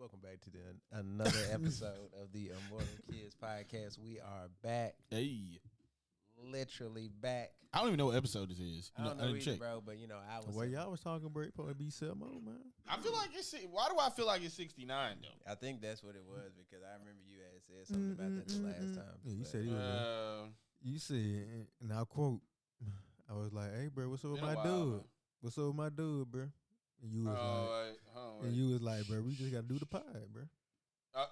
Welcome back to another episode of the ImmortalKidz podcast. We are back. Hey. Literally back. I don't even know what episode this is. I don't know either, bro, but I was... The way y'all was talking, bro, it probably be Selmo, man. I feel like it's... Why do I feel like it's 69, though? I think that's what it was, because I remember you had said something about that the last time. Yeah, you said it was... you said, and I'll quote, I was like, hey, bro, what's up with my dude? What's up with my dude, bro? And you was and you was like, bro, we just got to do the pie, bro.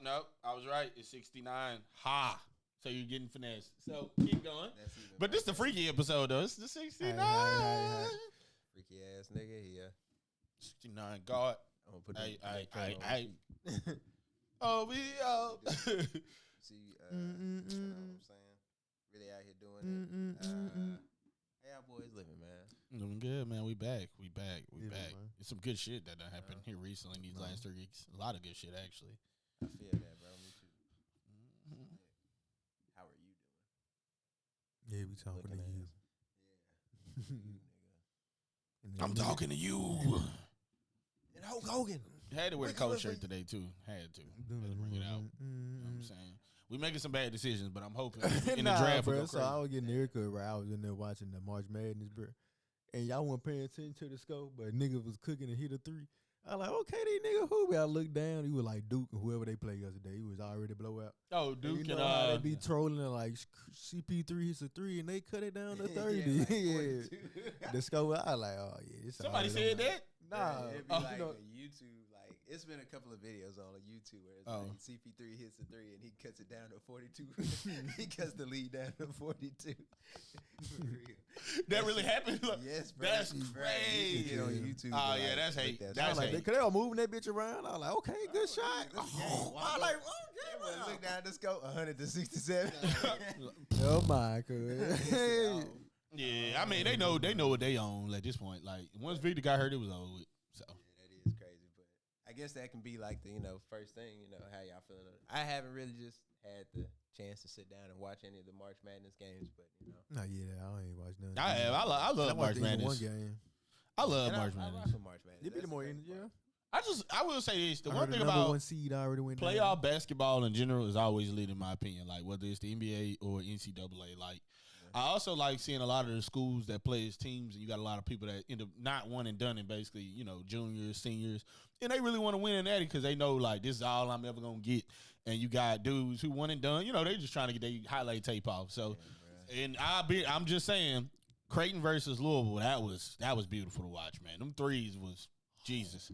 No, I was right. It's 69. Ha! So you're getting finesse. So keep going. But this is the freaky episode, though. It's the 69. Freaky ass nigga here. 69. God. I'm going to put Oh, we out. See, you know what I'm saying? Really out here doing it. How y'all boys living, man? Doing good, man. We back. We back. Man. It's some good shit that done happened here recently in these last 3 weeks. A lot of good shit, actually. I feel that, bro. Me too. Mm-hmm. How are you doing? Yeah, we talking to you. Yeah. I'm talking to you. And Hulk Hogan. Had to wear the coat shirt today, too. Had to bring it out. You know what I'm saying? We making some bad decisions, but I'm hoping in the draft bro, we'll go so crazy. I was getting haircut, right? I was in there watching the March Madness, bro. And y'all weren't paying attention to the scope, but nigga was cooking and hit a 3. I was like, okay, these nigga who? I looked down, he was like Duke and whoever they played yesterday. He was already blowout. Oh, Duke and how they be trolling and like CP3 hits a 3 and they cut it down to 30. Yeah. The scope, I was like, oh yeah. It's Somebody said that? Nah. It'd be like on YouTube. Like, it's been a couple of videos on YouTube where it's like CP3 hits a 3 and he cuts it down to 42. He cuts the lead down to 42. For real. That really happened? Yes, bro. That's crazy. You get on YouTube. Oh, yeah, that's hate. That's like, hate. cause they were moving that bitch around. I was like, okay, good shot. I was like, okay. Look down the scope, 100 to 67. Oh my god. Yeah, I mean they know what they own at this point. Like once Victor got hurt, it was over with. So yeah, that is crazy, but I guess that can be like the first thing. How y'all feeling? I haven't really just had the chance to sit down and watch any of the March Madness games, but Nah, yeah, I ain't watched none. I love March Madness. One game. I love March Madness. March Madness. Give me the more energy. I will say this: the one thing number about one seed already went playoff basketball in general is always lit, in my opinion. Like whether it's the NBA or NCAA, like. I also like seeing a lot of the schools that play as teams, and you got a lot of people that end up not one and done, and basically, juniors, seniors, and they really want to win in that because they know like this is all I'm ever gonna get. And you got dudes who one and done, they just trying to get their highlight tape off. So, and I'm just saying, Creighton versus Louisville, that was beautiful to watch, man. Them threes was Jesus.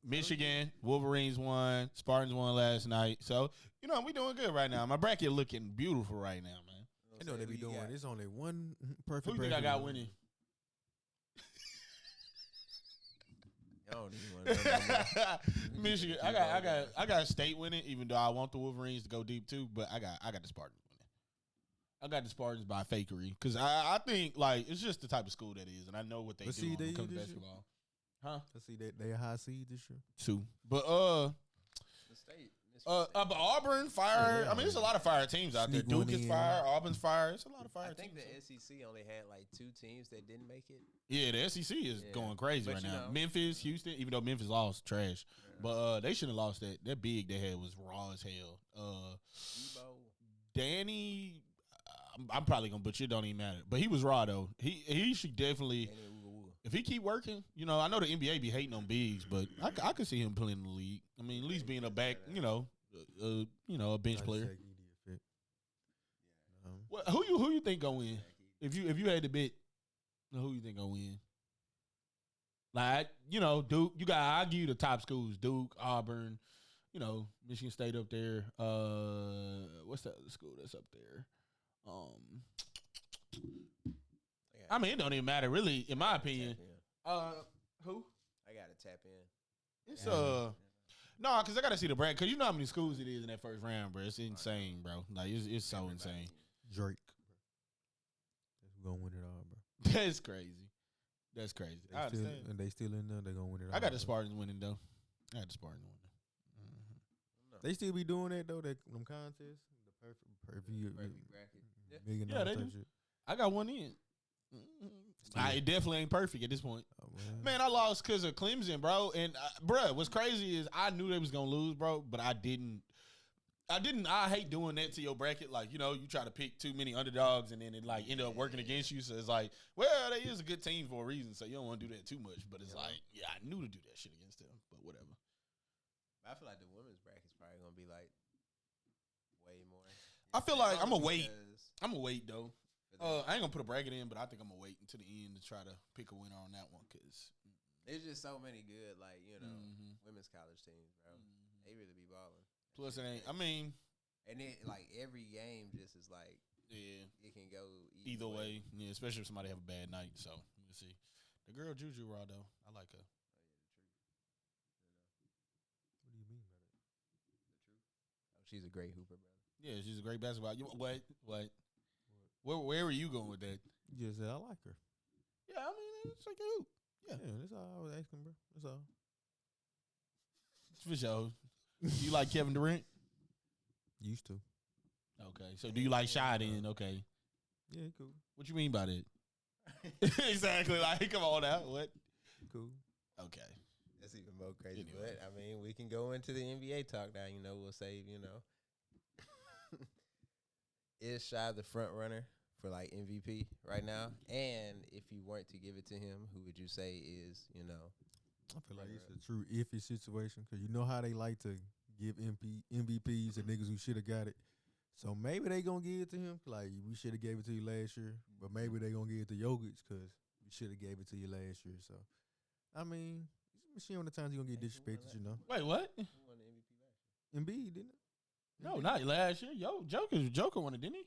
Michigan, Wolverines won, Spartans won last night. So, we doing good right now. My bracket looking beautiful right now, man. I know they be doing. There's only one perfect. Who you think I got winning? I don't even want to know. Michigan. I got State winning, even though I want the Wolverines to go deep too. But I got the Spartans winning. I got the Spartans by fakery because I think like it's just the type of school that is, and I know what they do when it comes to basketball. Huh? Let's see that they a high seed this year. 2, but the State. but Auburn fire. I mean, there's a lot of fire teams out there. Duke is fire. Auburn's fire. It's a lot of fire. I think the SEC only had like 2 teams that didn't make it. Yeah, the SEC is going crazy right now. Memphis, Houston, even though Memphis lost, trash. Yeah. But they shouldn't have lost that. That big they had was raw as hell. Danny, I'm probably gonna butcher. It don't even matter. But he was raw though. He should definitely. If he keep working, I know the NBA be hating on bigs, but I could see him playing in the league. I mean, at least being a back, a bench player. Who you think gonna win? If you had to bet, who you think gonna win? Like Duke. I'll give you the top schools: Duke, Auburn, Michigan State up there. What's the other school that's up there? I mean, it don't even matter, really, in my opinion. Who? I gotta tap in. It's no, because I gotta see the bracket. Because you know how many schools it is in that first round, bro. It's insane, bro. Like it's so insane. Drake. That's who gonna win it all, bro. That's crazy. That's crazy. And they still in there. They gonna win it all. I got the Spartans winning though. I got the Spartans winning. Mm-hmm. They still be doing that though. Them contests, the perfect bracket. Yeah, they do. I got one in. It definitely ain't perfect at this point. Oh, man, I lost because of Clemson, bro. And, bro, what's crazy is I knew they was going to lose, bro, but I didn't. I hate doing that to your bracket. Like, you know, you try to pick too many underdogs and then it, like, end up working against you. So it's like, well, they is a good team for a reason, so you don't want to do that too much. But it's like, yeah, I knew to do that shit against them, but whatever. I feel like the women's bracket's probably going to be, like, way more. I feel like I'm going to wait. I'm going to wait, though. I ain't going to put a bracket in, but I think I'm going to wait until the end to try to pick a winner on that one because there's just so many good, like, you know, women's college teams, bro. They really be balling. Plus, it ain't, I mean. And then, like, every game just is like, yeah, it can go either way. Yeah, especially if somebody have a bad night. So, we'll see. The girl Juju Raw, though. I like her. What do you mean by that? The truth. Oh, she's a great hooper, brother. Yeah, she's a great basketball. What? Where were you going with that? You just said I like her. Yeah, I mean, it's like a hoop. Yeah, that's all I was asking, bro. That's all. For sure. You like Kevin Durant? Used to. Okay. So do you like Shai then? Okay. Yeah, cool. What you mean by that? Exactly. Like, come on now. What? Cool. Okay. That's even more crazy. Anyway. But, I mean, we can go into the NBA talk now. You know, we'll save, you know. Is Shai the front runner for, like, MVP right now? And if you weren't to give it to him, who would you say is, you know? I feel like it's a true iffy situation because you know how they like to give MVPs to niggas who should have got it. So maybe they going to give it to him. Like, we should have gave it to you last year. But maybe they going to give it to Jokic because we should have gave it to you last year. So, I mean, see how many times you going to get disrespected, you know. Wait, what? Who won the MVP last year? Embiid, didn't it? No, not last year. Joker won it, didn't he?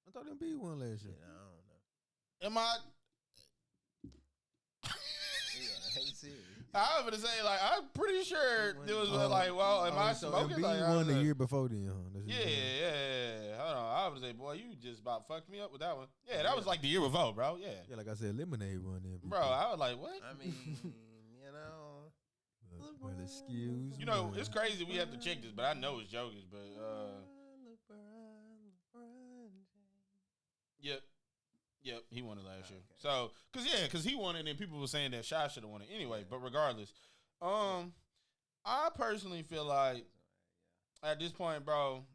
I thought Embiid won last year. Yeah, I don't know. Am I? Yeah, hey, serious. I was gonna say, like, I'm pretty sure there was like, well, am I smoking? Embiid like, won the year before then, huh? Yeah. Hold on, I was gonna say, boy, you just about fucked me up with that one. Yeah, that was like the year before, bro. Yeah. Yeah, like I said, Lemonade won MVP. Bro, I was like, what? I mean, you know. Well, excuse You know, me. it's crazy. We have to check this, but I know it's Jokic. But Yep, he won it last year. So, because he won it, and people were saying that Shai should have won it anyway. But regardless, I personally feel like at this point, bro,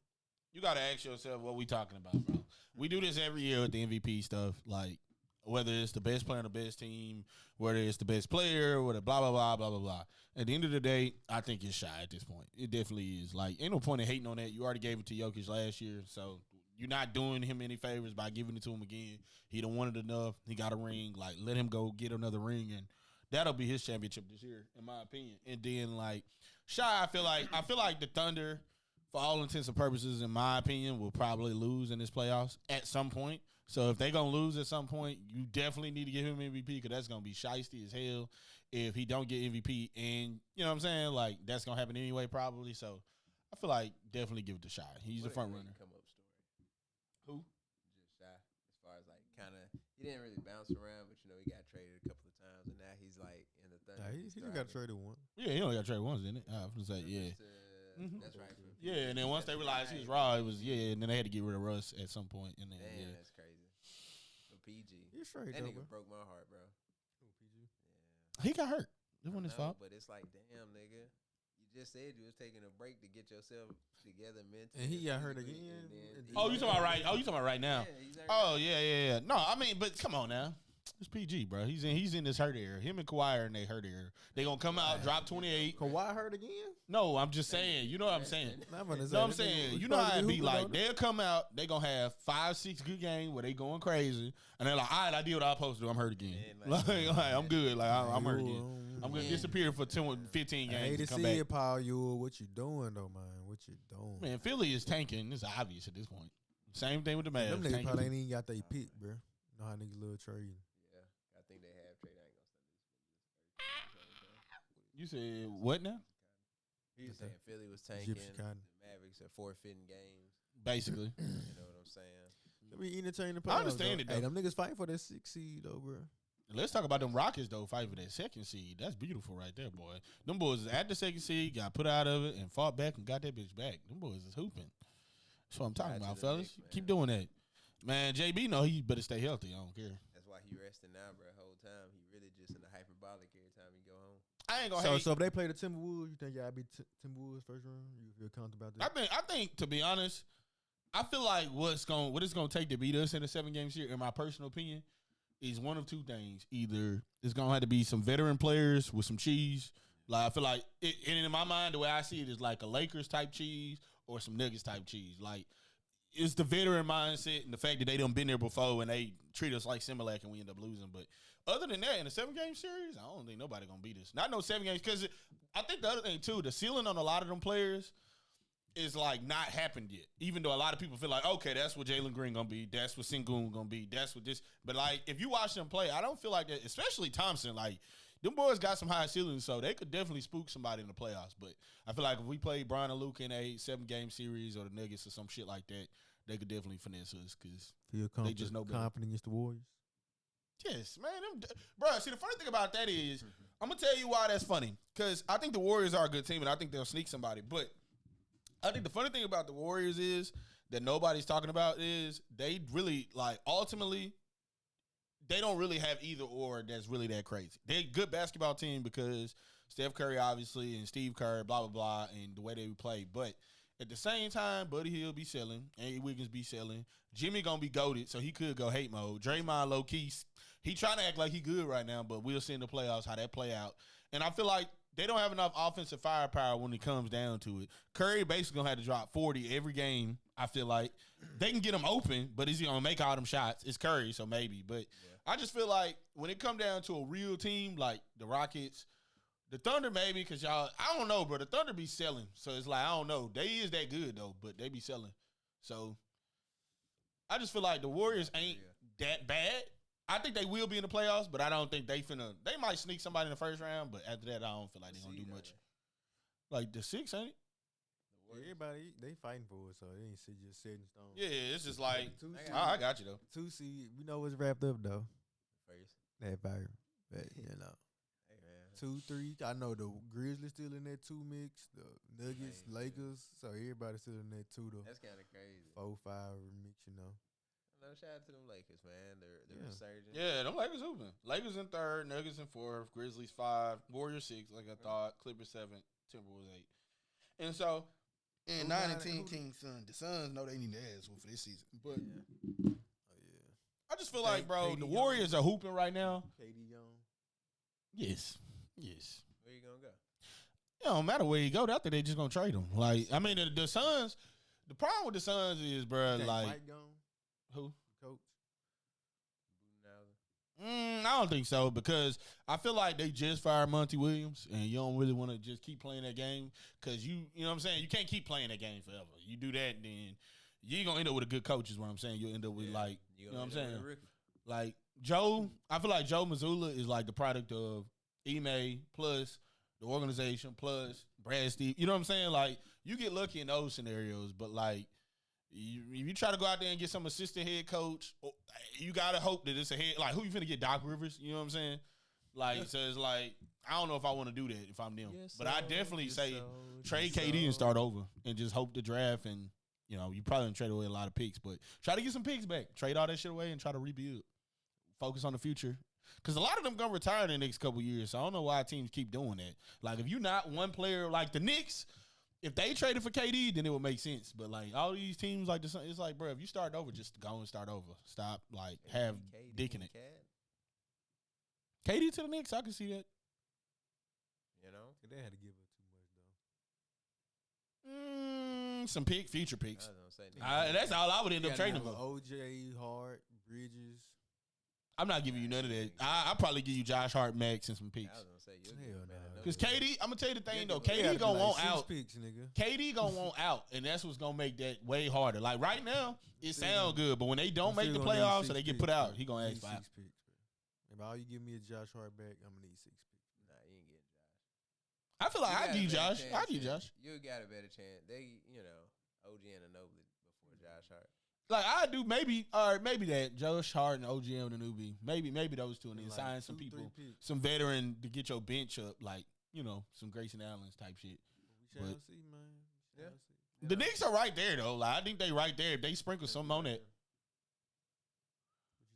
you got to ask yourself what we talking about, bro. We do this every year with the MVP stuff, like whether it's the best player on the best team, whether it's the best player, whether blah, blah, blah, blah, blah, blah. At the end of the day, I think it's Shai at this point. It definitely is. Like, ain't no point in hating on that. You already gave it to Jokic last year, so you're not doing him any favors by giving it to him again. He done won it enough. He got a ring. Like, let him go get another ring, and that'll be his championship this year, in my opinion. And then, like, Shai, I feel like the Thunder, for all intents and purposes, in my opinion, will probably lose in this playoffs at some point. So if they're going to lose at some point, you definitely need to give him MVP because that's going to be shiesty as hell if he don't get MVP. And, you know what I'm saying? Like, that's going to happen anyway probably. So I feel like definitely give it to Shai. He's the front runner. Come up story. Who? Just Shai. As far as, like, kind of, he didn't really bounce around, but, you know, he got traded a couple of times, and now he's, like, in the Thunder. Nah, he just got traded once. Yeah, he only got traded once, didn't he? I was going to say, yeah. That's right. Yeah, and then once they realized he was raw, it was, and then they had to get rid of Russ at some point. And then, Damn, that's crazy. But PG. He's straight, that though, nigga bro. broke my heart, bro. Who, PG? Yeah. He got hurt. It wasn't his fault. But it's like, damn, nigga. You just said you was taking a break to get yourself together mentally. And he got hurt again. Oh, you talking about right? Oh, you talking about right now? Yeah, Yeah. No, I mean, but come on now. It's PG, bro. He's in this hurt era. Him and Kawhi are in their hurt era. They gonna come out, drop 28. Kawhi hurt again? No, I'm just saying. You know what I'm saying? No, I'm saying. You know how it be like. They'll come out. They gonna have 5-6 good games where they going crazy, and they're like, all right, I did what I was supposed to do. I'm hurt again. Like I'm good. Like I'm hurt again. I'm gonna disappear for 10, 15 games. I hate to come see back. it, Paul. What you doing though, man? What you doing? Man, Philly is tanking. It's obvious at this point. Same thing with the Mavs. Them niggas probably ain't even got their pick, bro. Know how niggas love trading. I think they have trade. I ain't gonna You said what now? He was saying Philly was tanking. The Cotton. Mavericks are forfeiting games. Basically. You know what I'm saying? Let me entertain the I understand it, though. Hey, them niggas fighting for that 6th seed, though, bro. Let's talk about them Rockets, though, fighting for that 2nd seed. That's beautiful right there, boy. Them boys is at the 2nd seed, got put out of it, and fought back and got that bitch back. Them boys is hooping. That's what I'm talking about, fellas. Keep doing that. Man, JB know he better stay healthy. I don't care. That's why he resting now, bro. Whole time he really just in the hyperbolic every time he go home. I ain't gonna hate. So if they play the Timberwolves, you think y'all beat Timberwolves first round? You feel comfortable about that? I think to be honest, I feel like what it's gonna take to beat us in a 7-game series, in my personal opinion, is one of two things. Either it's gonna have to be some veteran players with some cheese. Like I feel like, and in my mind, the way I see it is like a Lakers type cheese or some Nuggets type cheese. Like it's the veteran mindset and the fact that they done been there before and they treat us like Similac and we end up losing. But other than that, in a 7-game series, I don't think nobody gonna beat us. Not no 7 games, because I think the other thing too, the ceiling on a lot of them players is like not happened yet. Even though a lot of people feel like, okay, that's what Jalen Green gonna be, that's what Sengun gonna be, that's what this. But like, if you watch them play, I don't feel like that. Especially Thompson, like them boys got some high ceilings, so they could definitely spook somebody in the playoffs. But I feel like if we play Brian and Luke in a 7-game series or the Nuggets or some shit like that, they could definitely finesse us because they just know better. Confident against the Warriors. Yes, man. Bro, see, the funny thing about that is, I'm going to tell you why that's funny. Because I think the Warriors are a good team, and I think they'll sneak somebody. But I think the funny thing about the Warriors is that nobody's talking about is they really, like, ultimately, they don't really have either or that's really that crazy. They're a good basketball team because Steph Curry, obviously, and Steve Kerr, blah, blah, blah, and the way they play. But at the same time, Buddy Hield be selling. Andy Wiggins be selling. Jimmy going to be goated, so he could go hate mode. Draymond, low-key, he trying to act like he good right now, but we'll see in the playoffs how that play out. And I feel like they don't have enough offensive firepower when it comes down to it. Curry basically going to have to drop 40 every game, I feel like. They can get him open, but is he going to make all them shots? It's Curry, so maybe. But I just feel like when it come down to a real team like the Rockets, the Thunder maybe, because y'all, I don't know, bro. The Thunder be selling. So it's like, I don't know. They is that good, though, but they be selling. So I just feel like the Warriors ain't that bad. I think they will be in the playoffs, but I don't think they finna. They might sneak somebody in the first round, but after that, I don't feel like they're going to do much. Like the 6, ain't it? Everybody, they fighting for it, so it ain't just set in stone. Yeah, it's just like, I got you, though. 2 seed, we know what's wrapped up, though. First. That fire. But, you know. 2, 3. I know the Grizzlies still in that 2 mix. The Nuggets, Lakers. So everybody still in that 2 though. That's kind of crazy. 4, 5 mix, you know. No, shout out to them Lakers, man. They're resurgent. Yeah, them Lakers hooping. Lakers in 3rd, Nuggets in 4th, Grizzlies 5, Warriors 6, like I thought, Clippers 7, Timberwolves 8. And so, and 9 and 10 Kings, Suns. The Suns know they need to ass one for this season. But I just feel like, bro, the Warriors are hooping right now. KD Young. Yes. Where you gonna go? It don't matter where you go. I think they just gonna trade him. Like, I mean, the Suns. The problem with the Suns is, bro, like Mike gone? who? Coach. I don't think so because I feel like they just fired Monty Williams, and you don't really want to just keep playing that game because you know what I'm saying. You can't keep playing that game forever. You do that, then you ain't gonna end up with a good coach. Is what I'm saying. You'll end up with like you know what I'm saying. Like Joe, I feel like Joe Mazzulla is like the product of Ime plus the organization plus Brad Steve. You know what I'm saying? Like you get lucky in those scenarios, but like. If you try to go out there and get some assistant head coach, you gotta hope that it's a head. Like, who you finna get? Doc Rivers? You know what I'm saying? Like, so it's like I don't know if I want to do that if I'm them. But I definitely say trade KD and start over and just hope to draft and you know you probably trade away a lot of picks, but try to get some picks back. Trade all that shit away and try to rebuild. Focus on the future. Because a lot of them gonna retire in the next couple years. So I don't know why teams keep doing that. Like, if you're not one player like the Knicks. If they traded for KD, then it would make sense. But, like, all these teams, like, it's like, bro, if you start over, just go and start over. Stop, like, have dick in it. KD to the Knicks, I can see that. You know? They had to give up too much, though. Some future picks. I that's all I would end up trading for. OJ, Hart, Bridges. I'm not giving you none of that. I'll probably give you Josh Hart, Max, and some picks. I was gonna say, because KD, I'm gonna tell you the thing though, KD gonna want out. Picks, nigga. KD gonna want out, and that's what's gonna make that way harder. Like right now, it sounds good, but when they don't make the playoffs or they get put out, he gonna ask 5. Picks, if all you give me is Josh Hart back, I'm gonna need 6 picks. Nah, you ain't getting Josh. I feel like I give Josh. I give Josh. You got a better chance. They, OG and Anunoby before Josh Hart. Like I do, maybe that Josh Hart and OGM and Anunoby, maybe those two, and then sign some people, some veteran to get your bench up, like some Grayson Allen's type shit. We shall see, man. The Knicks are right there though. Like I think they right there. If they sprinkle something on that.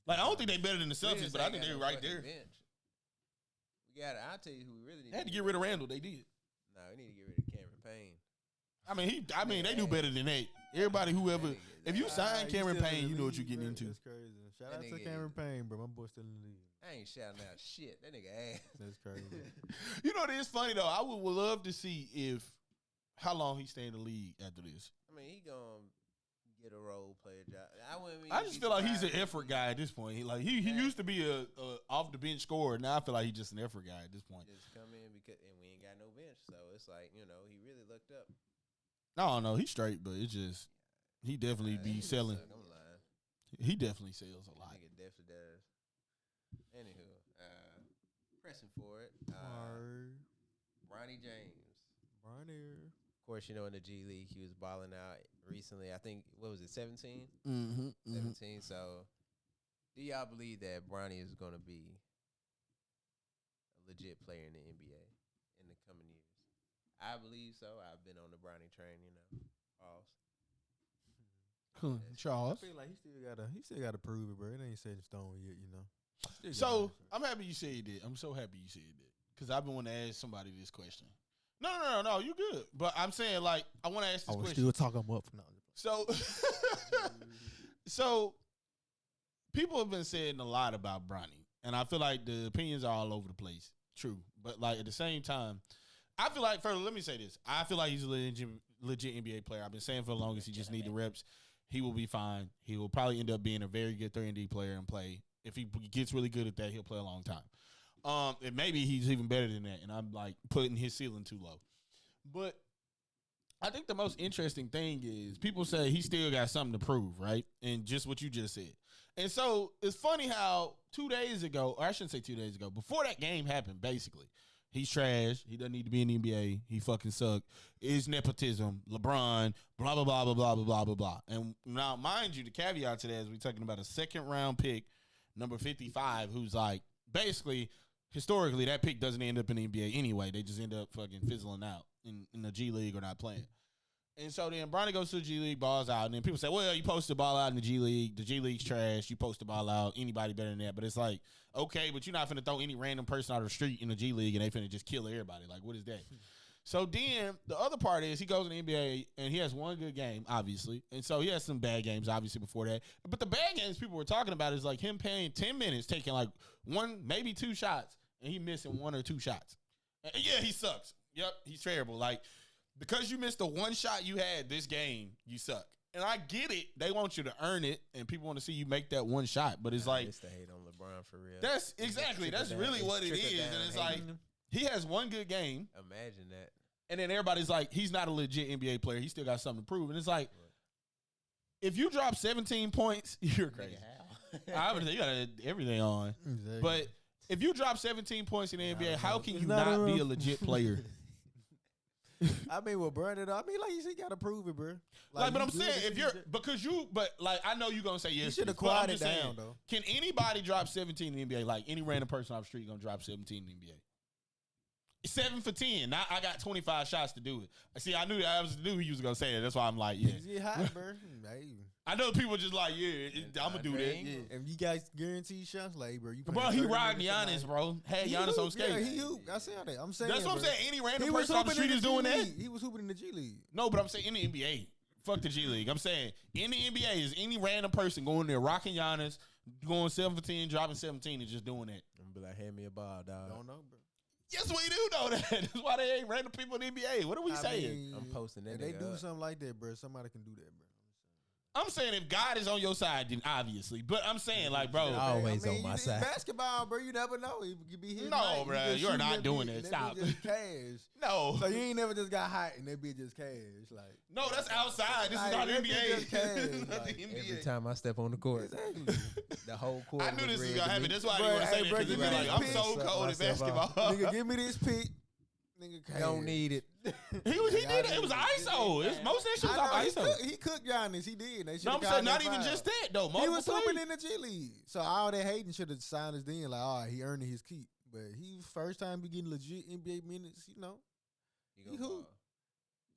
Like, I don't think they better than the Celtics, but I think they're right there. Bench. I'll tell you who we really need. They had to get rid of Randall. They did. No, we need to get rid of Cameron Payne. They do better than that. Everybody, whoever, if you sign Cameron Payne, you know what you're getting into. That's crazy. Shout out to Cameron Payne, bro. My boy's still in the league. I ain't shouting out shit. That nigga ass. That's crazy. You know, it's funny though. I would love to see how long he stay in the league after this. I mean, he gonna get a role player job. I just feel like he's an effort guy at this point. He used to be a off the bench scorer. Now I feel like he's just an effort guy at this point. Just come in and we ain't got no bench, so it's like he really looked up. No, he's straight, but it's just he definitely be selling. I'm lying. He definitely sells a lot. Nigga definitely does. Anywho, pressing for it. Bronny James. Bronny. Of course, in the G League, he was balling out recently. I think, what was it, 17? Mm-hmm. 17. So, do y'all believe that Bronny is going to be a legit player in the NBA in the coming years? I believe so. I've been on the Bronny train, Charles. I feel like he still gotta prove it, bro. It ain't set in stone yet, So I'm happy you said that. I'm so happy you said that because I've been wanting to ask somebody this question. No, you good. But I'm saying, like, I want to ask this question. Still talking up now. So people have been saying a lot about Bronny, and I feel like the opinions are all over the place. True, but like at the same time, I feel like let me say this. I feel like he's a legit NBA player. I've been saying for the longest he just need the reps. He will be fine. He will probably end up being a very good 3-and-D player and play. If he gets really good at that, he'll play a long time. And maybe he's even better than that, and I'm like putting his ceiling too low. But I think the most interesting thing is people say he still got something to prove, right? And just what you just said. And so it's funny how 2 days ago, or I shouldn't say 2 days ago, before that game happened, basically, he's trash. He doesn't need to be in the NBA. He fucking suck. It's nepotism. LeBron, blah, blah, blah, blah, blah, blah, blah, blah, blah. And now, mind you, the caveat to that is we're talking about a second-round pick, number 55, who's like, basically, historically, that pick doesn't end up in the NBA anyway. They just end up fucking fizzling out in the G League or not playing. And so then Bronny goes to the G League, balls out, and then people say, well, you supposed to ball out in the G League. The G League's trash. You supposed to ball out. Anybody better than that. But it's like, okay, but you're not finna throw any random person out of the street in the G League and they finna just kill everybody. Like, what is that? So then the other part is he goes in the NBA and he has one good game, obviously. And so he has some bad games, obviously, before that. But the bad games people were talking about is like him playing 10 minutes, taking like one, maybe two shots, and he missing one or two shots. And yeah, he sucks. Yep, he's terrible. Like, because you missed the one shot you had this game, you suck. And I get it. They want you to earn it, and people want to see you make that one shot. But it's like, it's the hate on LeBron for real. That's exactly. That's really what it is. And it's like, he has one good game. Imagine that. And then everybody's like, he's not a legit NBA player. He still got something to prove. And it's like, if you drop 17 points, you're crazy. I would say you got everything on. Exactly. But if you drop 17 points in the NBA, how can you not be a legit player? I mean, with Brandon, like you said, you gotta prove it, bro. Like, but I'm saying, I know you're gonna say yes. You should have quieted it down, though. Can anybody drop 17 in the NBA? Like, any random person off the street gonna drop 17 in the NBA? 7 for 10. Now I got 25 shots to do it. See, I knew he was gonna say that. That's why I'm like, yeah. Get hot, bro. I know people just like, yeah, I'm gonna do that. Yeah. If you guys guarantee shots, like, bro, you. Bro, he riding Giannis, bro. Had Giannis on skates. Yeah, he hooped. I said that. I'm saying that's what I'm saying. Any random person person off the street is doing that. He was hooping in the G League. No, but I'm saying in the NBA. Fuck the G League. I'm saying in the NBA is any random person going there rocking Giannis, going 7 for 10, dropping 17, and just doing that. I'm gonna be like, hand me a ball, dog. Don't know, bro. Yes, we do know that. That's why they ain't random people in the NBA. What are we saying? I'm posting that. If they do something like that, bro, somebody can do that, bro. I'm saying if God is on your side, then obviously. But I'm saying, like, bro. Always on my side. Basketball, bro, you never know. He could be hitting. No, bro, you're not doing that. Stop. Just cash. No. So you ain't never just got hot and that be just cash. Like, no, that's outside. This is not the NBA. Every time I step on the court. Exactly. The whole court. I knew this was going to happen. That's why I didn't want to say that. Because like, I'm so cold at basketball. Nigga, give me this pick. Nigga, don't need it. He did it. It was ISO. Most of that shit was off ISO. He cooked Giannis. He did. No, I'm saying not even just that though. He was hooping in the G League. So all that hating should have signed us then. Like, all right, he earned his keep. But he first time be getting legit NBA minutes. You know, he hooped.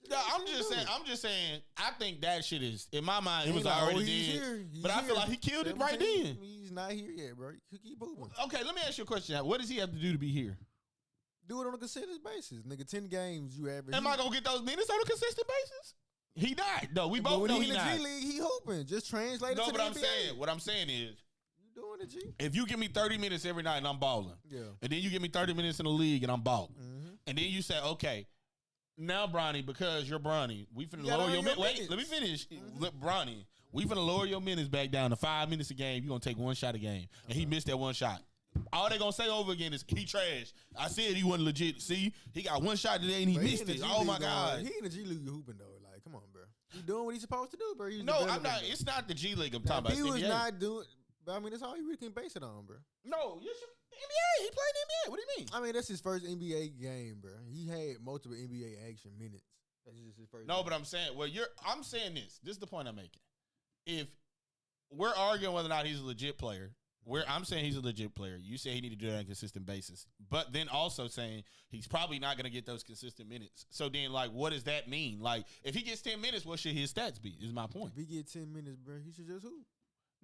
No, I'm just saying. I'm just saying, I think that shit is, in my mind, it was already dead. But I feel like he killed it right then. He's not here yet, bro. He keep moving. Okay, let me ask you a question. What does he have to do to be here? Do it on a consistent basis. Nigga, 10 games you average. Am I going to get those minutes on a consistent basis? He died. No, we both know he died. In the G League, he hooping. Just translate it to the NBA. What I'm saying is, you doing the G? if you give me 30 minutes every night and I'm balling, and then you give me 30 minutes in the league and I'm balling, and then you say, okay, now, Bronny, because you're Bronny, we finna lower your minutes. Wait, let me finish. Look, Bronny, we finna lower your minutes back down to 5 minutes a game. You're going to take one shot a game. And he missed that one shot. All they going to say over again is, he trash. I said he wasn't legit. See, he got one shot today and he missed it. Oh, my God. He in the G League hooping, though. Like, come on, bro. He doing what he's supposed to do, bro. No, I'm not. It's not the G League I'm talking about. He was not doing, but I mean, that's all you really can base it on, bro. No, you should. NBA. He played in the NBA. What do you mean? I mean, that's his first NBA game, bro. He had multiple NBA action minutes. That's just his first. No, but I'm saying, I'm saying this. This is the point I'm making. If we're arguing whether or not he's a legit player, I'm saying he's a legit player. You say he need to do that on a consistent basis, but then also saying he's probably not going to get those consistent minutes. So then, like, what does that mean? Like, if he gets 10 minutes, what should his stats be? Is my point. If he get 10 minutes, bro, he should just hoop.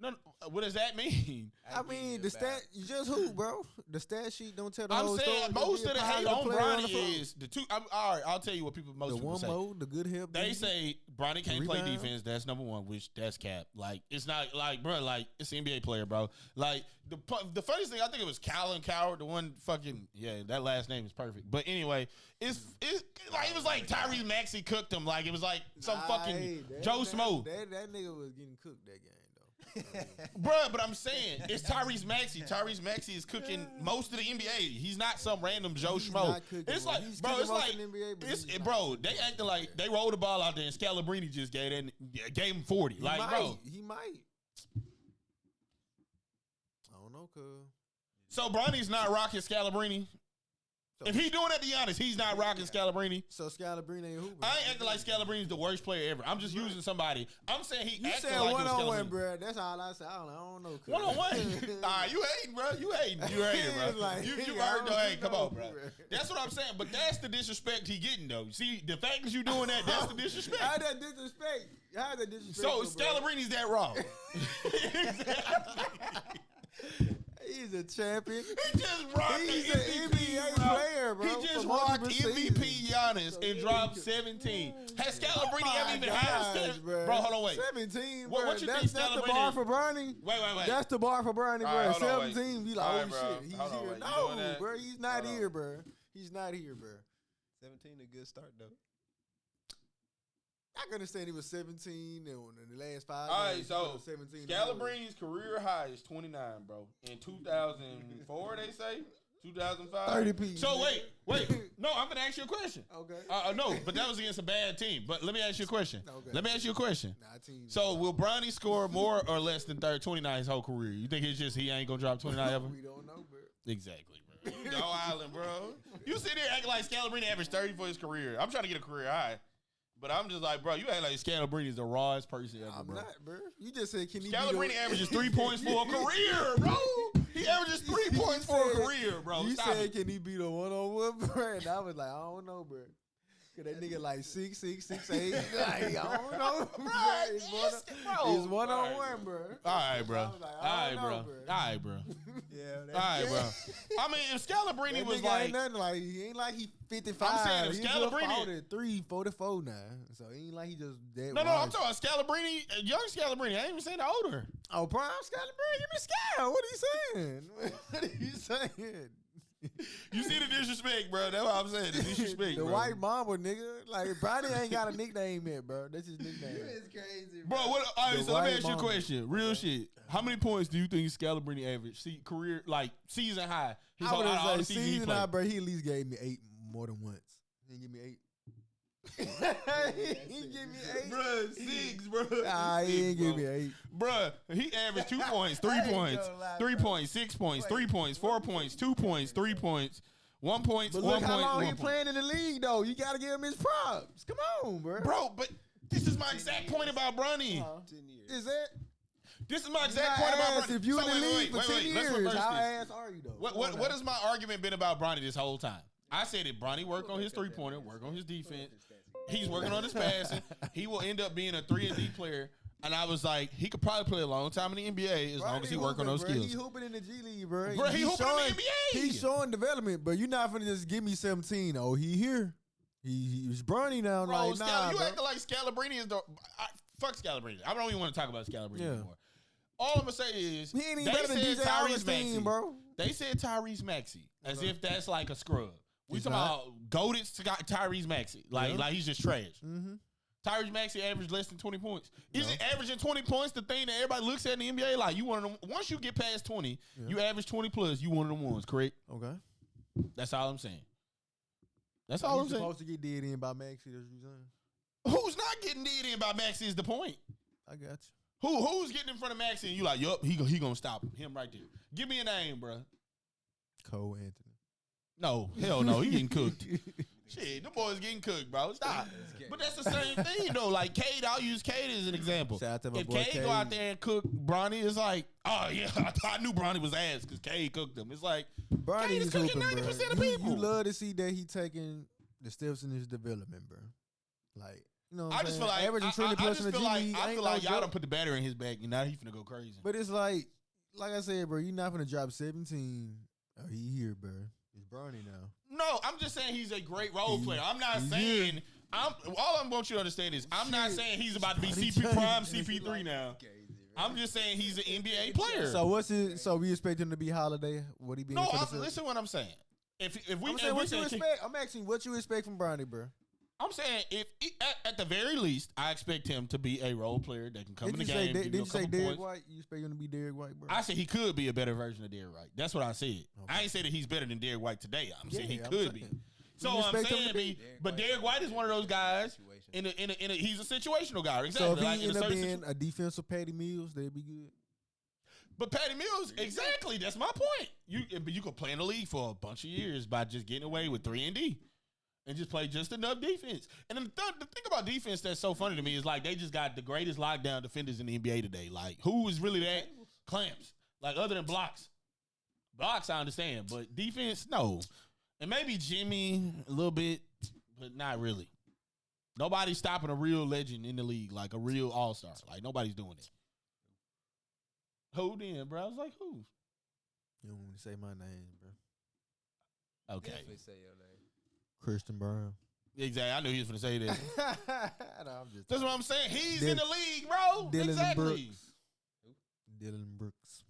No, what does that mean? I mean, the stat, you just hoop, bro. The stat sheet don't tell the whole story. I'm saying most of the hate on Bronny is the two. All right, I'll tell you what most people say. The good help. They say Bronny can't play defense. That's number one, which that's cap. Like, it's not like, bro, like, it's an NBA player, bro. Like, the funniest thing, I think it was Colin Coward, the one fucking, that last name is perfect. But anyway, it's like, it was like Tyrese Maxey cooked him. Like, it was like some fucking Joe Smo. That nigga was getting cooked that game. Bruh, but I'm saying it's Tyrese Maxey. Tyrese Maxey is cooking most of the NBA. He's not some random Joe Schmo. It's like, bro, it's like, bro, they acting like they rolled the ball out there and Scalabrine just gave him 40. He might. I don't know, cuz. So Bronny's not rocking Scalabrine. If he doing that to Giannis, he's not rocking Scalabrine. So Scalabrine ain't hooping. I ain't acting like Scalabrine's the worst player ever. I'm just using somebody. I'm saying he acting like he was one-on-one, bro. That's all I said. I don't know. One-on-one? You hating, bro. You hating, bro. Like, you heard the hate. Come on, bro. That's what I'm saying. But that's the disrespect he getting, though. See, the fact that you doing that, that's the disrespect. How that disrespect? So Scalabrine's that wrong. He's a champion. He just rocked He's an NBA player, bro. He just rocked MVP Giannis and dropped 17. Has Scalabrine ever even had bro, hold on, wait. 17, bro. What you that's think the bar for Bronny. Wait. That's the bar for Bronny, bro. Right, 17, be like, right, shit, he's here. No, bro, he's not here, bro. He's not here, bro. 17 a good start, though. I can understand he was 17 in the last 5 All games. right, so 17 Scalabrine's career high is 29, bro. In 2004, they say? 2005? 30 P. So wait. No, I'm going to ask you a question. Okay. No, but that was against a bad team. But let me ask you a question. Okay. Let me ask you a question. So will Bronny score more or less than 29 his whole career? You think it's just he ain't going to drop 29 ever? We don't know, bro. Exactly, bro. No island, bro. You sit there acting like Scalabrine averaged 30 for his career. I'm trying to get a career high. But I'm just like, bro, you act like Scalabrine is the rawest person ever, bro. I'm not, bro. You just said, can he Scalabrine averages 3 points for a career, bro. He averages 3 points for a career, bro. You said, can he beat a one-on-one, bro? And I was like, I don't know, bro. Cause that nigga like 6'6", 6'8". Like, I don't know, bro. He's one-on-one, bro. All right, bro. All right, bro. Yeah. All right, bro. I mean, if Scalabrine was like, ain't nothing like he ain't like he 55. I'm saying if Scalabrine 344 now, so he ain't like he just dead. No, I'm talking about Scalabrine, young Scalabrine. I ain't even saying the older. Oh, prime Scalabrine, give me Scal. What are you saying? What are you saying? You see the disrespect, bro. That's what I'm saying. The disrespect, the bro. white mama, nigga. Like, Bronny ain't got a nickname yet, bro. That's his nickname. It's crazy, bro. All right, so let me ask you a question. Real shit. How many points do you think Scalabrine average? See, career, like, season high. I would say season high, bro. He at least gave me 8 more than once. He didn't give me 8. He give me 8. Bruh, 6, bro. He ain't give me 8. Bruh, he averaged 2 points, 3 points, 3 points, 6 points, 3 points, 4 points, 2 points, 3 points, 1 point, but 1 look point. How long he playing in the league, though? You got to give him his props. Come on, bro. Bro, but this is my exact point about Bronny. 10 years. Is that? This is my exact point about Bronny. If you in the league for 10 years, how ass are you, though? What has my argument been about Bronny this whole time? I said that Bronny work on his 3-pointer, work on his defense. He's working on his passing. He will end up being a 3-and-D player. And I was like, he could probably play a long time in the NBA as long as he work on those skills. He hooping in the G League, bro. Bro, he hooping in the NBA. He's showing development, but you're not finna just give me 17. Oh, he here. He's Bronny now. Bro, like, nah, you bro. acting like Scalabrine is the... Fuck Scalabrine. I don't even want to talk about Scalabrine anymore. All I'm going to say is... He ain't even better than DJ Augustine, bro. They said Tyrese Maxey as if that's like a scrub. We talking about goated Tyrese Maxey. Like he's just trash. Mm-hmm. Tyrese Maxey averaged less than 20 points. Is it averaging 20 points the thing that everybody looks at in the NBA? Like, you one of them. Once you get past 20, you average 20 plus, you one of them ones, correct? Okay. That's all I'm saying. That's all I'm saying. Supposed to get dead in by Maxey, that's what you're saying. Who's not getting dead in by Maxey is the point. I got you. Who's getting in front of Maxey and you like, yup, he gonna stop him right there. Give me a name, bro. Cole Anthony. No, hell no, he getting cooked. Shit, them boys getting cooked, bro. Stop. But that's the same thing, though. Like, Cade, I'll use Cade as an example. If Cade go out there and cook Bronny, it's like, oh, yeah, I knew Bronny was ass because Cade cooked him. It's like, Bronny Cade is cooking 90% of people. You love to see that he taking the steps in his development, bro. Like, you know what I just feel like, averaging 20 plus in the G League. I feel like y'all done put the battery in his back, and now he finna go crazy. But it's like I said, bro, you're not finna drop 17. Oh, he here, bro. It's Bronny now. No, I'm just saying he's a great role player. I'm not saying... all I want you to understand is I'm not saying he's about to be CP3 now. I'm just saying he's an NBA player. So what's it? So we expect him to be Holiday? What he be? No, listen what I'm saying. If we what you expect, I'm asking what you expect from Bronny, bro. I'm saying at the very least, I expect him to be a role player that can come in the game. Did you say Derrick White? You expect him to be Derrick White, bro? I said he could be a better version of Derrick White. That's what I said. Okay. I ain't say that he's better than Derrick White today. I'm saying he could be. So I'm saying to be, but Derrick White is one of those guys. He's a situational guy. Exactly. So if he end up being a defensive Patty Mills, they'd be good. But Patty Mills, exactly. That's my point. You could play in the league for a bunch of years by just getting away with 3-and-D. And just play just enough defense. And then the thing about defense that's so funny to me is like they just got the greatest lockdown defenders in the NBA today. Like, who is really that? Clamps. Like, other than blocks. Blocks, I understand. But defense, no. And maybe Jimmy a little bit, but not really. Nobody's stopping a real legend in the league, like a real all-star. Like, nobody's doing it. Who then, bro? I was like, who? You don't want to say my name, bro. Okay. Definitely say your name. Christian Brown. Exactly. I knew he was going to say that. No, that's what I'm saying. He's in the league, bro. Dylan Brooks. Dylan Brooks.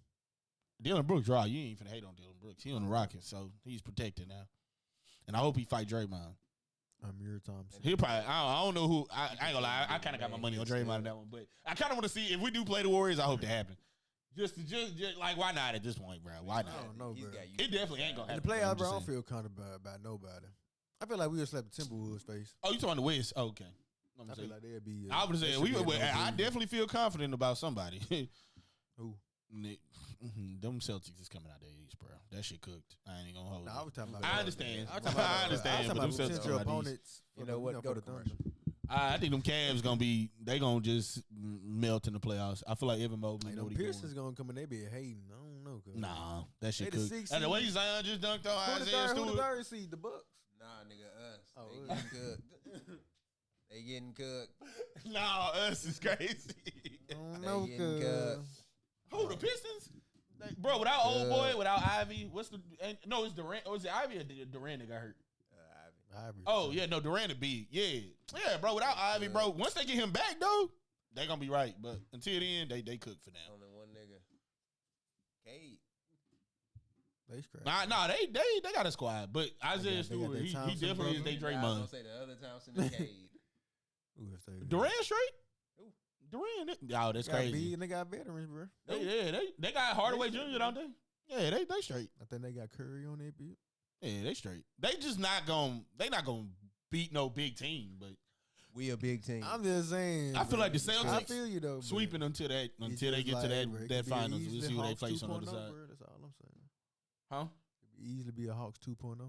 Dylan Brooks, right? You ain't finna hate on Dylan Brooks. He on the Rockets, so he's protected now. And I hope he fight Draymond. Amir Thompson. He'll probably. I don't know who. I ain't gonna lie. I kind of got my money on Draymond in that one, but I kind of want to see if we do play the Warriors. I hope that happen. Just like, why not at this point, bro? Why not? I don't know, bro. It definitely ain't gonna happen. In the playoffs, bro, I don't feel comfortable about nobody. I feel like we would slap the Timberwolves face. Oh, you talking the West? Oh, okay. I feel like they'd be. I would say I definitely feel confident about somebody. Who? Them Celtics is coming out there East, bro. That shit cooked. I ain't gonna hold. Nah, I was talking about. I understand. I understand. But them Celtics are opponents. You know what? Go to commercial. I think them Cavs they gonna just melt in the playoffs. I feel like Evan Mobley know what he's doing. Pearson's gonna come in. They be hating. I don't know. Nah, that shit cooked. And the way Zion just dunked on Isaiah Stewart. Who the third seed? The Bucks. Nah, nigga, us. They getting cooked. They getting cooked. Nah, us is crazy. No, Who, the Pistons? Bro, without old boy, without Ivy, it's Durant. Or is it Ivy or Durant that got hurt? Ivy. Oh, yeah, no, Durant to be. Yeah, bro, without Ivy, bro, once they get him back, though, they gonna be right. But until then, they cook for now. Only one nigga. Cade. They scratch. Nah, they got a squad. But Isaiah Stewart, he definitely is their Draymond. I was gonna say the other Thompson and Cade. Durant straight? Durant, that's crazy. And they got veterans, bro. They got Hardaway Jr., don't they? Yeah, they straight. I think they got Curry on their beat. Yeah, they straight. They just not gonna beat no big team, but we a big team. I'm just saying. I feel like the Celtics. I feel you though. Sweeping until they get to that finals. We'll see who they face on the other side. Bro, that's all I'm saying. Huh? It could easily be a Hawks 2.0. Hawks. You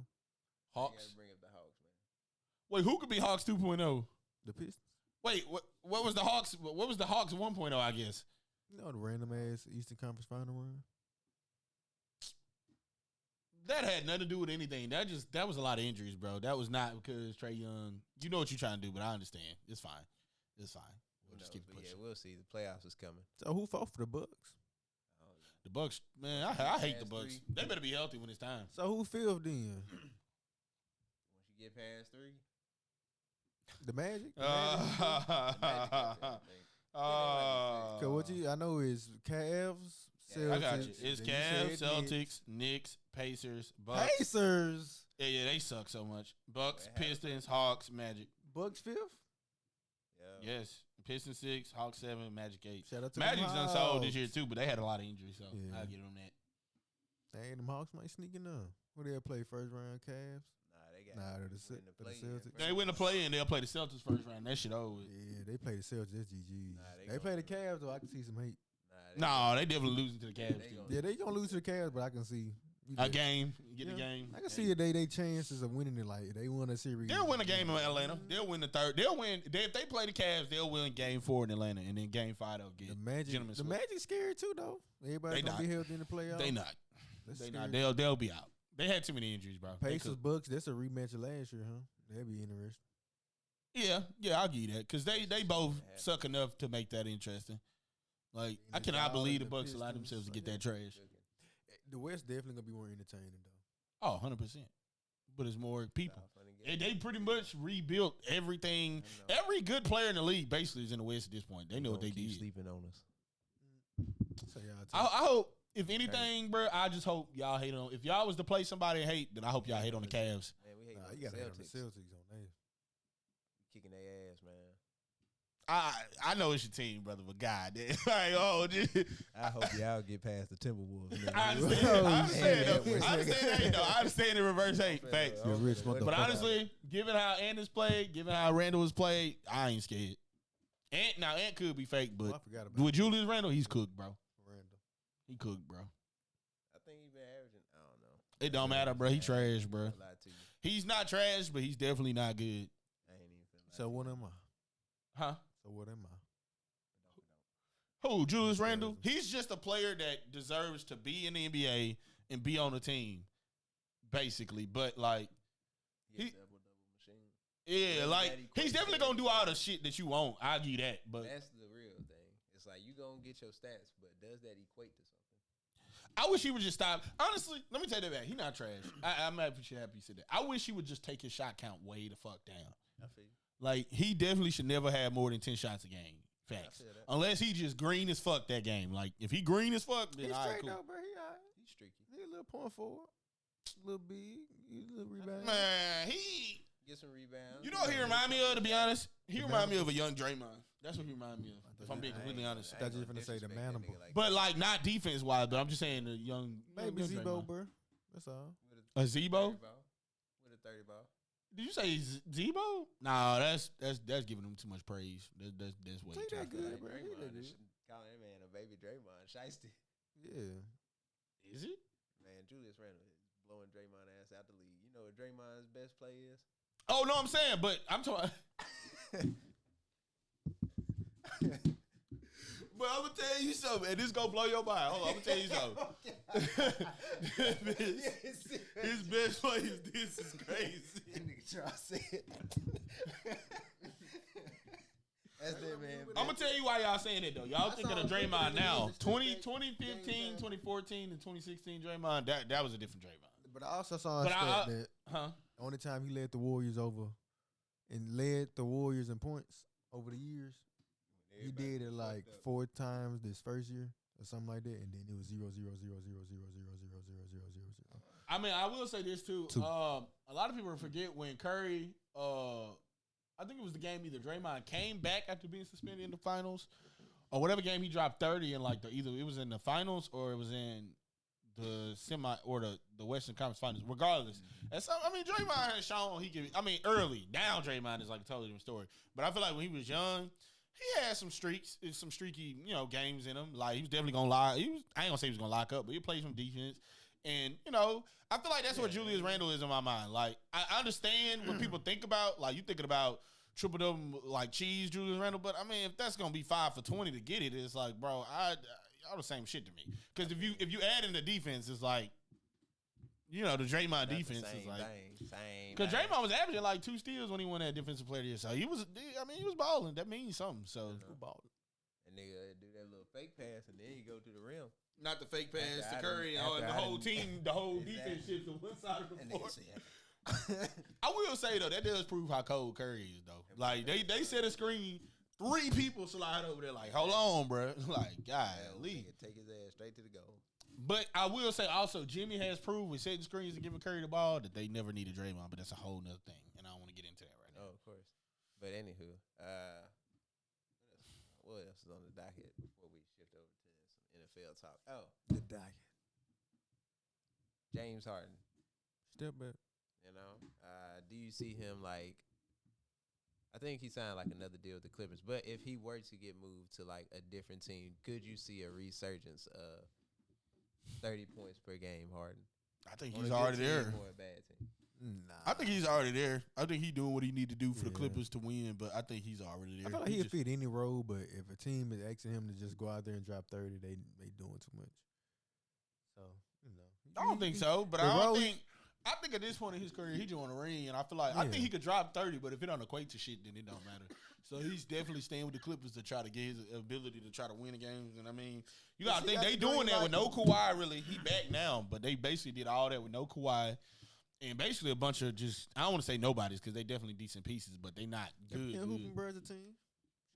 gotta bring up the Hawks, man. Wait, who could be Hawks 2.0? The Pistons. Wait, what was the Hawks? What was the Hawks 1.0? I guess. You know the random ass Eastern Conference final run. That had nothing to do with anything. That was a lot of injuries, bro. That was not because Trae Young. You know what you're trying to do, but I understand. It's fine. It's fine. We'll just keep pushing. Yeah, we'll see. The playoffs is coming. So who fought for the Bucks? The Bucks, man, I hate the Bucks. They better be healthy when it's time. So who fifth then? Once you get past 3. The Magic? Magic. I know is Cavs, Celtics. I got you. It's Cavs, Celtics, Knicks, Pacers, Bucks. Pacers. Yeah, they suck so much. Bucks, Pistons, Hawks, Magic. Bucks fifth? Yeah. Yes. Pistons 6, Hawks 7, Magic 8. Shout out to Magic's them done Hawks. sold this year too, but they had a lot of injuries, so I'll get on that. Dang, them Hawks might sneak in there. Who they play first round? Cavs? They're the Celtics. They win the play and they'll play the Celtics first round. That shit over. Yeah, they play the Celtics. That's GG's. They play the Cavs, though. I can see some hate. No, they definitely losing to the Cavs. Yeah, they gonna lose to the Cavs, but I can see a game. Get the game. I can see it. They chances of winning it. Like they won a series. They'll win a game in Atlanta. They'll win the third. They'll win. If they play the Cavs, they'll win game 4 in Atlanta, and then game 5 they'll get. The Magic scary too, though. Everybody gonna be healthy in the playoffs. They not. They not. They'll be out. They had too many injuries, bro. Pacers Bucks. That's a rematch of last year, huh? That'd be interesting. Yeah, I'll give you that because they both suck enough to make that interesting. Like I cannot believe the Bucks allowed themselves to get that trash. The West definitely gonna be more entertaining though. Oh, 100%. But it's more people. They pretty much rebuilt everything. Every good player in the league basically is in the West at this point. They know what they did. Sleeping on us. So I hope, if anything, bro, I just hope y'all hate on. If y'all was to play somebody and hate, then I hope y'all hate on the Cavs. Man, we hate you gotta hate on the Celtics on that. Kicking their ass, man. I know it's your team, brother, but God, like, I hope y'all get past the Timberwolves. I understand the reverse hate. Facts. But honestly, given how Ant played, given how Randall was played, I ain't scared. Ant could be fake, but with Julius Randle, he's cooked, bro. He cooked, bro. I think he's been averaging. I don't know. It don't matter, bro. He trash, bro. He's not trash, but he's definitely not good. I ain't even feeling. So what am I? Huh? So what am I? Who? Julius Randle? He's just a player that deserves to be in the NBA and be on the team, basically. But like, double machine. Yeah, like he's definitely gonna do all the shit that you want. I'll give you that. But that's the real thing. It's like you gonna get your stats, but does that equate to something? I wish he would just stop. Honestly, let me tell you that. He's not trash. I'm happy you said that. I wish he would just take his shot count way the fuck down. I feel you. Like, he definitely should never have more than 10 shots a game. Facts. Unless he just green as fuck that game. Like, if he green as fuck, then he's all right, straight cool. though, bro. He's streaky. He a little point forward. A little big. He's a little rebound. Man, he... Get some rebounds. You know what he remind me of, to be honest? He remind me of a young Draymond. That's what he remind me of, if I'm being completely honest. I thought you were going to say the manimal. But, like, not defense-wise, but I'm just saying the young... Maybe Zebo, bro. That's all. A Zebo? With a 30 ball. Did you say Zebo? Nah, that's giving him too much praise. That's way too that good, bro. Call that man a baby Draymond. Shiesty. Yeah. Is it? Man, Julius Randle is blowing Draymond ass out the league. You know what Draymond's best play is? Oh, no, I'm saying, but I'm talking... But I'm going to tell you something, and this going to blow your mind. Hold on, I'm going to tell you something. His best play is this is crazy. Nigga try to say it. That's that, man. I'm going to tell you why y'all saying it, though. Y'all thinking of Draymond now. 2015, 2014, and 2016 Draymond, that was a different Draymond. But I also saw a stat that the only time he led the Warriors over and led the Warriors in points over the years, he did it like 4 times this first year or something like that, and then it was 0, 0, 0, 0, 0, 0, 0, 0, 0, 0, 0, 0. I mean, I will say this too. A lot of people forget when Curry, I think it was the game either Draymond came back after being suspended in the finals, or whatever game he dropped 30 in, like either it was in the finals or it was in the semi or the Western Conference Finals. Regardless, and so I mean, Draymond has shown he can. I mean, early now Draymond is like a totally different story. But I feel like when he was young, he had some streaks, some streaky, games in him. Like, he was definitely gonna lie. I ain't gonna say he was gonna lock up, but he played some defense. And, I feel like that's what Julius Randle is in my mind. Like, I understand what people think about. Like, you thinking about triple double like cheese Julius Randle, but I mean, if that's gonna be 5 for 20 to get it, it's like, bro, all the same shit to me. Because if you add in the defense, it's like You know, the Draymond defense is like because Draymond was averaging like 2 steals when he won that defensive player of the year. So he was balling. That means something. So balling. And nigga do that little fake pass and then he go to the rim. Not the fake pass to Curry and the whole team, the whole defense shifts to one side of the floor. I will say though, that does prove how cold Curry is though. Like they set a screen, 3 people slide over there. Like, hold on, bro. Like, golly, take his ass straight to the goal. But I will say also, Jimmy has proved with setting screens and giving Curry the ball that they never needed Draymond. But that's a whole nother thing, and I don't want to get into that right now. Oh, of course. But anywho, what else is on the docket before we shift over to some NFL talk? Oh, the docket. James Harden. Step back. You know, do you see him like? I think he signed like another deal with the Clippers. But if he were to get moved to like a different team, could you see a resurgence of 30 points per game, Harden? I think he's already there. Or a bad team? Nah. I think he's already there. I think he's doing what he need to do for the Clippers to win, but I think he's already there. I feel like he'll fit any role, but if a team is asking him to just go out there and drop 30, they doing too much. So, you know. I don't think so, but I think at this point in his career, he just want a ring, and I feel like I think he could drop 30, but if it don't equate to shit, then it don't matter. So he's definitely staying with the Clippers to try to get his ability to try to win the games. And I mean, you gotta think they doing that with no Kawhi. Really, he back now, but they basically did all that with no Kawhi, and basically a bunch of just I don't want to say nobodies because they definitely decent pieces, but they not good. Birds a team.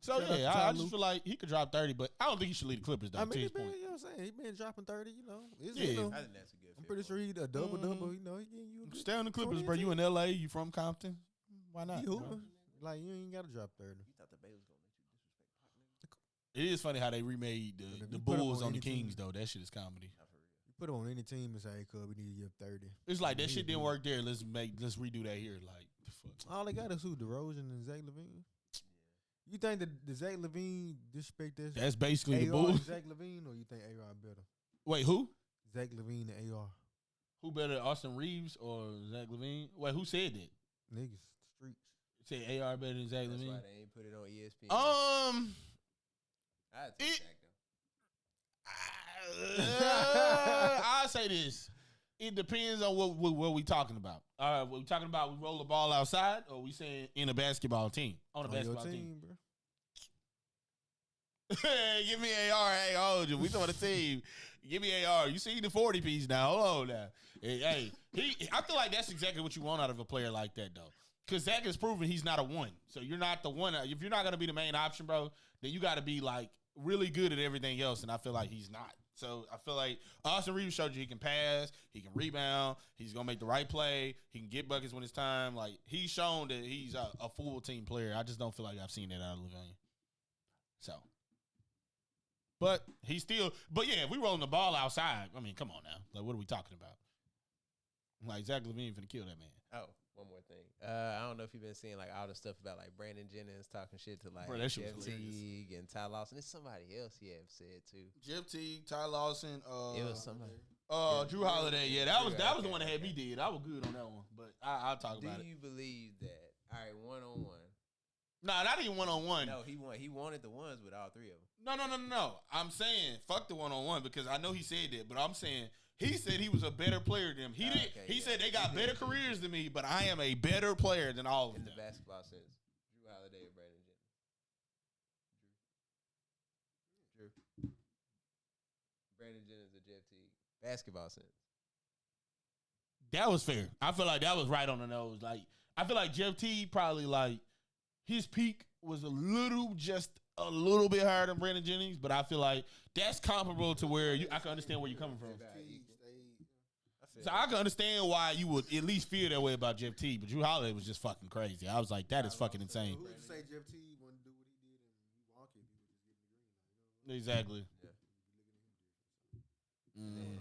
So yeah, I just feel like he could drop 30, but I don't think he should lead the Clippers though. I mean, you know what I'm saying? He been dropping 30, you know. I think that's a good. I'm pretty sure he a double, you know. He getting you. Stay on the Clippers, bro. You in LA? You from Compton? Why not? Like you ain't gotta drop 30. You thought the Bay was gonna let you disrespect Pop? It is funny how they remade the Bulls on the Kings though. That shit is comedy. You put him on any team and say, "Hey, cuz, we need to give 30." It's like that shit didn't work there. Let's redo that here. Like the fuck. All they got is who? DeRozan and Zach LaVine. You think that the Zach LaVine disrespect this? That's basically AR the Bulls. Zach LaVine, or you think AR better? Wait, who? Zach LaVine and AR. Who better, Austin Reeves or Zach LaVine? Wait, who said that? Niggas, streets. Say AR better than Zach LaVine. That's why they ain't put it on ESPN. I'd take Zach though. I'll say this. It depends on what we talking about. All right, we talking about we roll the ball outside, or we saying in a basketball team? On a basketball team, bro. Give me AR. Hey, hold you. We talking about a team. Give me AR. You see the 40 piece now. Hold on now. Hey, I feel like that's exactly what you want out of a player like that, though. Because Zach has proven he's not a one. So you're not the one. If you're not going to be the main option, bro, then you got to be, like, really good at everything else, and I feel like he's not. So I feel like Austin Reeves showed you he can pass, he can rebound, he's going to make the right play, he can get buckets when it's time. Like, he's shown that he's a full team player. I just don't feel like I've seen that out of LaVine. So. But he's still – but, yeah, if we rolling the ball outside, I mean, come on now. Like, what are we talking about? Like, Zach LaVine finna kill that man. Oh, one more thing. I don't know if you've been seeing, like, all the stuff about, like, Brandon Jennings talking shit to, like, Jeff Teague and Ty Lawson. It's somebody else he have said, too. Jeff Teague, Ty Lawson. It was somebody. Jrue Holiday. Yeah, that was the one that had me dead. I was good on that one. But I'll talk about it. Do you believe that? All right, one-on-one. Nah, not even one-on-one. No, he wanted the ones with all 3 of them. No. I'm saying fuck the one-on-one because I know he said that, but I'm saying he said he was a better player than him. He said they got better careers than me, but I am a better player than all of them. In the basketball sense, Jrue Holiday or Brandon Jennings? Jrue. Brandon Jennings or Jeff Teague? Basketball sense. That was fair. I feel like that was right on the nose. Like I feel like Jeff Teague probably like his peak was just a little bit higher than Brandon Jennings, but I feel like that's comparable to where I can understand where you're coming from. So I can understand why you would at least feel that way about Jeff Teague, but Jrue Holiday was just fucking crazy. I was like, that is fucking insane. Who would say Jeff Teague wouldn't do what he did and Milwaukee if he was just getting the green light? Exactly. Yeah.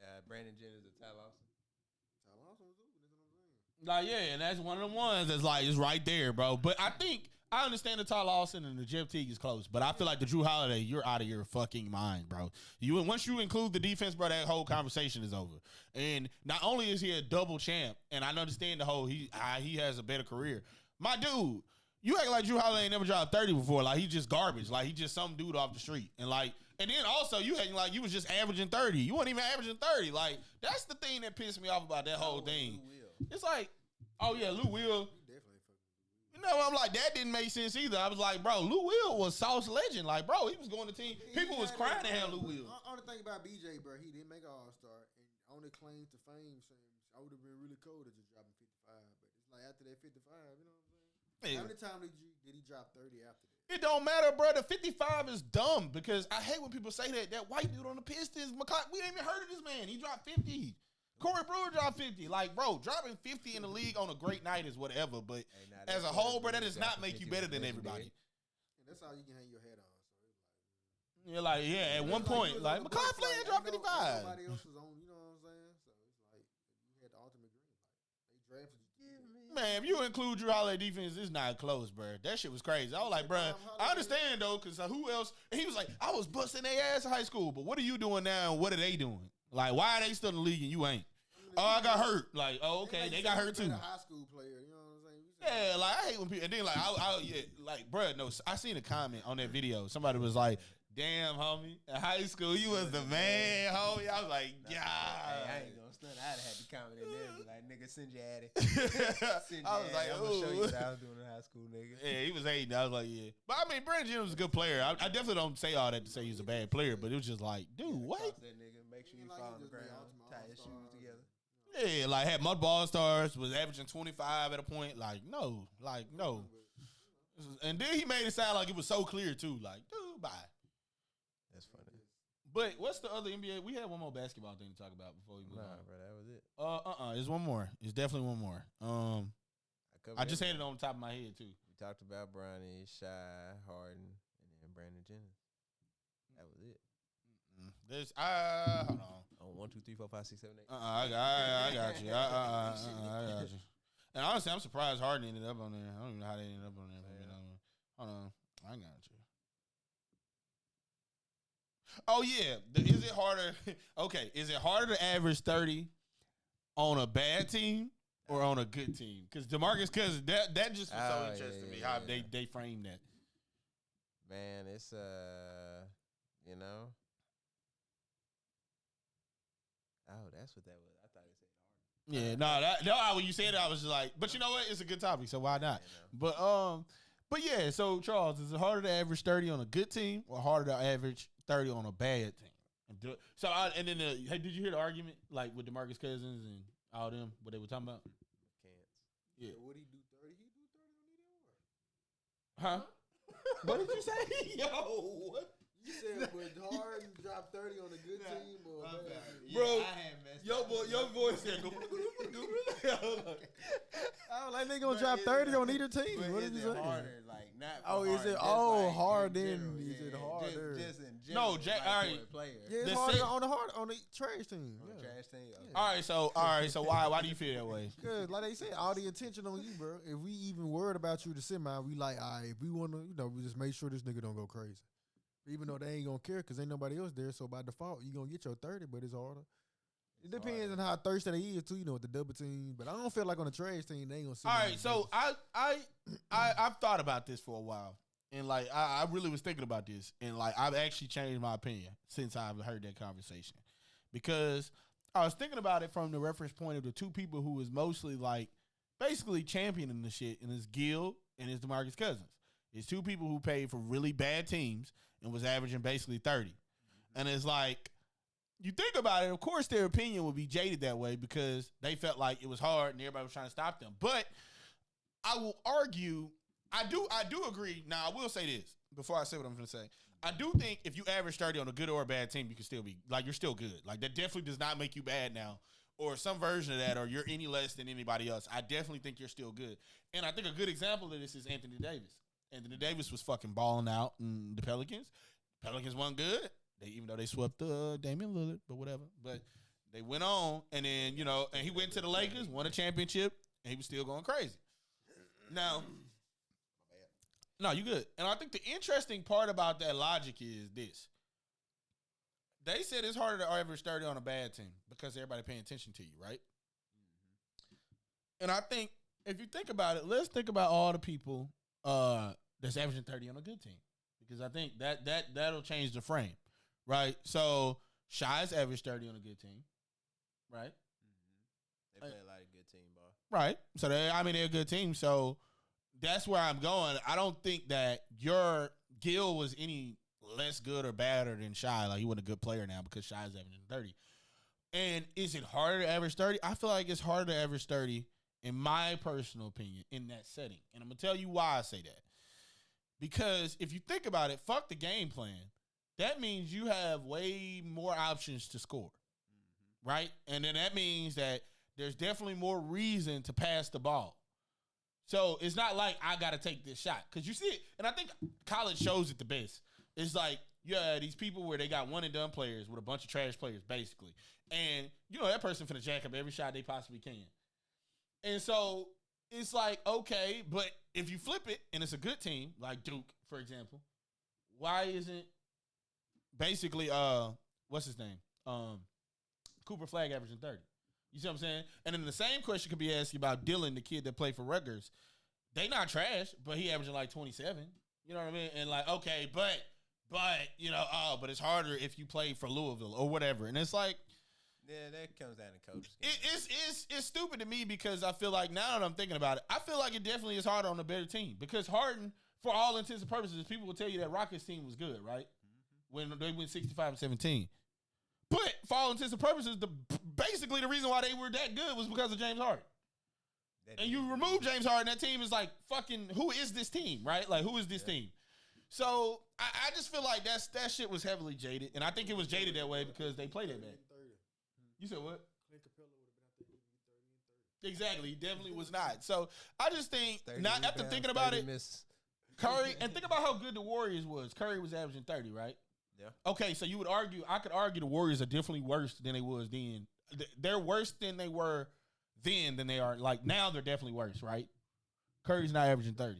And Brandon Jennings or Ty Lawson? Ty Lawson was open, that's what I'm saying. Like, yeah, and that's one of them ones that's like, it's right there, bro. But I think I understand the Ty Lawson and the Jeff Teague is close, but I feel like the Jrue Holiday, you're out of your fucking mind, bro. Once you include the defense, bro, that whole conversation is over. And not only is he a double champ, and I understand the whole he has a better career. My dude, you act like Jrue Holiday ain't never dropped 30 before. Like, he's just garbage. Like, he just some dude off the street. And, like, And then also you had like you was just averaging 30. You weren't even averaging 30. Like that's the thing that pissed me off about that whole thing. It's like, oh yeah, Lou Will. You know, I'm like, that didn't make sense either. I was like, bro, Lou Will was Sauce legend. Like, bro, he was going to team. People was crying to have Lou Will. Only thing about BJ, bro, he didn't make an All-Star. And only claim to fame saying, I would have been really cold to just dropping 55. But it's like after that 55, you know what I'm saying? Yeah. How many times did he drop 30 after that? It don't matter, bro. The 55 is dumb because I hate when people say that. That white dude on the Pistons, we ain't even heard of this man. He dropped 50. Corey Brewer dropped 50. Like, bro, dropping 50 in the league on a great night is whatever. But as a whole, bro, that does not make you better than everybody. And that's all you can hang your head on. So you're like, yeah, at one point, like, Makai Flynn dropped 55. Nobody else was on, you know what I'm saying? So it's like, you had the ultimate green. Like, they drafted you. Man, if you include Jrue Holiday defense, it's not close, bro. That shit was crazy. I was like, bro, I understand, though, because who else? And he was like, I was busting their ass in high school, but what are you doing now and what are they doing? Like, why are they still in the league and you ain't? Oh, I got hurt. Like, oh, okay, they got hurt too. A high school player, you know what I'm saying? Yeah, like I hate when people. And then like, like, bro, no, I seen a comment on that video. Somebody was like, "Damn, homie, in high school you was the man, homie." I was like, "Yeah." Hey, I ain't gonna stunt. I'd have had to comment in there, and be like, "Nigga, send your addy." I was like, "I'm gonna show you what I was doing in high school, nigga." Yeah, he was hating. I was like, "Yeah," but I mean, Brandon Jennings was a good player. I definitely don't say all that to say he's a bad player, but it was just like, dude, what? That nigga, make sure you fall on the ground, tie your shoes together. Yeah, like had multiple All-Stars, was averaging 25 at a point. Like, no. And then he made it sound like it was so clear, too. Like, dude, bye. That's funny. But what's the other NBA? We had one more basketball thing to talk about before we move on. Bro, that was it. There's one more. It's definitely one more. I just had it on the top of my head, too. We talked about Bronny, Shai, Harden, and then Brandon Jennings. That was it. There's hold on. 1, 2, 3, 4, 5, 6, 7, 8. I got you. I got you. And honestly, I'm surprised Harden ended up on there. I don't even know how they ended up on there. Hold on, I got you. Oh yeah, is it harder? Okay, is it harder to average 30 on a bad team or on a good team? Because DeMarcus Cousins, that just was so interesting to me how they framed that. Man, it's you know. Oh, that's what that was. I thought it said Harden. Yeah, no, when you said it, I was just like, but you know what? It's a good topic, so why not? But yeah, so Charles, is it harder to average 30 on a good team or harder to average 30 on a bad team? Hey, did you hear the argument like with DeMarcus Cousins and all them, what they were talking about? Can't. Yeah. So what he do 30? He do 30 on either or. Huh? What did you say? Yo, what? You said would Harden drop 30 on a good team or a bad team? Bro, your voice said I was like, they gonna drop 30 on either team. What did you say? Harder, like not. Oh, is it? Just Oh, like Harden. in Is it general, harder? Just in general. No, Jack. All right. Player. Yeah, it's harder on the trash team. On the trash team. Okay. All right. So why do you feel that way? Because like they said, all the attention on you, bro. If we even worried about you to semi, we like, all right, if we want to, we just make sure this nigga don't go crazy. Even though they ain't gonna care because ain't nobody else there, so by default you gonna get your 30, but it's harder. It depends on how thirsty they is too, with the double team. But I don't feel like on the trash team they ain't gonna see. All right, so I've thought about this for a while, and like I really was thinking about this, and like I've actually changed my opinion since I've heard that conversation, because I was thinking about it from the reference point of the two people who was mostly like basically championing the shit, and it's Gil and it's DeMarcus Cousins. It's two people who paid for really bad teams and was averaging basically 30. And it's like, you think about it, of course their opinion would be jaded that way because they felt like it was hard and everybody was trying to stop them. But I will argue, I do agree. Now, I will say this before I say what I'm going to say. I do think if you average 30 on a good or a bad team, you can still be, like, you're still good. Like, that definitely does not make you bad now or some version of that or you're any less than anybody else. I definitely think you're still good. And I think a good example of this is Anthony Davis. Anthony Davis was fucking balling out in the Pelicans. Pelicans weren't good, even though they swept Damian Lillard, but whatever. But they went on, and then, and he went to the Lakers, won a championship, and he was still going crazy. Now, no, you good. And I think the interesting part about that logic is this. They said it's harder to average 30 on a bad team because everybody paying attention to you, right? Mm-hmm. And I think, if you think about it, let's think about all the people that's averaging 30 on a good team. Because I think that'll change the frame, right? So Shai's average 30 on a good team, right? They play a lot of good team ball. Right. So they're a good team. So that's where I'm going. I don't think that your Gil was any less good or better than Shai. Like, he wasn't a good player now because Shai's averaging 30. And is it harder to average 30? I feel like it's harder to average 30, in my personal opinion, in that setting. And I'm going to tell you why I say that. Because if you think about it, fuck the game plan. That means you have way more options to score, right? And then that means that there's definitely more reason to pass the ball. So it's not like I got to take this shot. Because you see it, and I think college shows it the best. It's like, yeah, these people where they got one-and-done players with a bunch of trash players, basically. And, that person finna jack up every shot they possibly can. And so it's like, okay, but if you flip it, and it's a good team, like Duke, for example, why isn't basically, what's his name? Cooper Flagg averaging 30. You see what I'm saying? And then the same question could be asked about Dylan, the kid that played for Rutgers. They not trash, but he averaging like 27. You know what I mean? And like, okay, but but it's harder if you play for Louisville or whatever. And it's like, yeah, that comes down to coach. It's stupid to me because I feel like, now that I'm thinking about it, I feel like it definitely is harder on a better team. Because Harden, for all intents and purposes, people will tell you that Rockets team was good, right? When they went 65-17. But for all intents and purposes, basically the reason why they were that good was because of James Harden. And you remove James Harden, that team is like, fucking, who is this team, right? Like, who is this team? So I just feel like that shit was heavily jaded. And I think it was jaded that way because they played that bad. You said what? Exactly. He definitely was not. So I just think, not after thinking about it, Curry, and think about how good the Warriors was. Curry was averaging 30, right? Yeah. Okay, so you would argue, I could argue the Warriors are definitely worse than they was then. They're worse than they were then than they are. Like, now they're definitely worse, right? Curry's not averaging 30.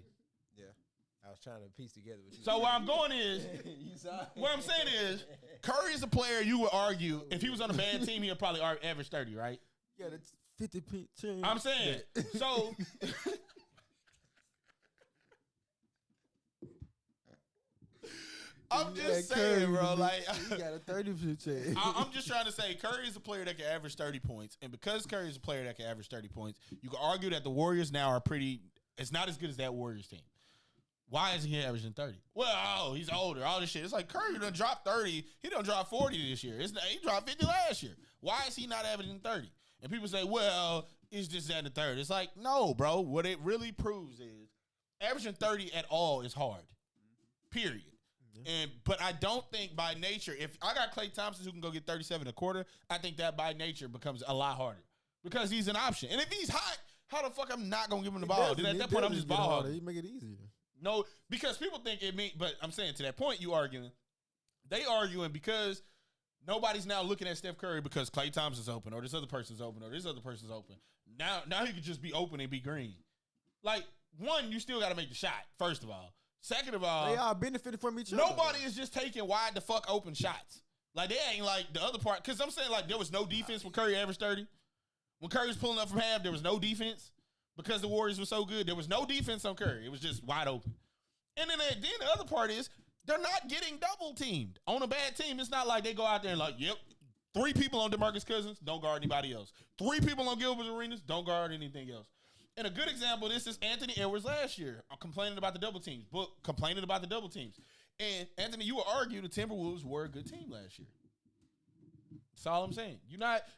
Yeah. I was trying to piece together what you So where I'm going is, what I'm saying is, Curry is a player you would argue, if he was on a bad team, he would probably average 30, right? Yeah, that's 50 team. I'm saying, so... I'm just saying, bro. Like, he got a 30%. I'm just trying to say, Curry is a player that can average 30 points, and because Curry is a player that can average 30 points, you can argue that the Warriors now are pretty. It's not as good as that Warriors team. Why is he averaging 30? Well, he's older. All this shit. It's like Curry done dropped 30. He done dropped 40 this year. He dropped 50 last year. Why is he not averaging 30? And people say, well, it's just that in the third. It's like, no, bro. What it really proves is averaging 30 at all is hard. Period. But I don't think by nature, if I got Klay Thompson who can go get 37 a quarter, I think that by nature becomes a lot harder because he's an option. And if he's hot, how the fuck I'm not gonna give him the ball? Then at that point, I'm just ball hogging. You make it easier. No, because people think it mean. But I'm saying to that point, you arguing. They arguing because nobody's now looking at Steph Curry because Klay Thompson's open or this other person's open or this other person's open. Now he could just be open and be green. Like, one, you still got to make the shot. First of all. Second of all, they all benefited from each other. Nobody is just taking wide the fuck open shots. Like, they ain't like the other part. Because I'm saying, like, there was no defense when Curry averaged 30. When Curry was pulling up from half, there was no defense because the Warriors were so good. There was no defense on Curry. It was just wide open. And then the other part is they're not getting double teamed. On a bad team, it's not like they go out there and like, yep, 3 people on DeMarcus Cousins, don't guard anybody else. 3 people on Gilbert Arenas, don't guard anything else. And a good example of this is Anthony Edwards last year, complaining about the double teams. And Anthony, you would argue the Timberwolves were a good team last year. That's all I'm saying.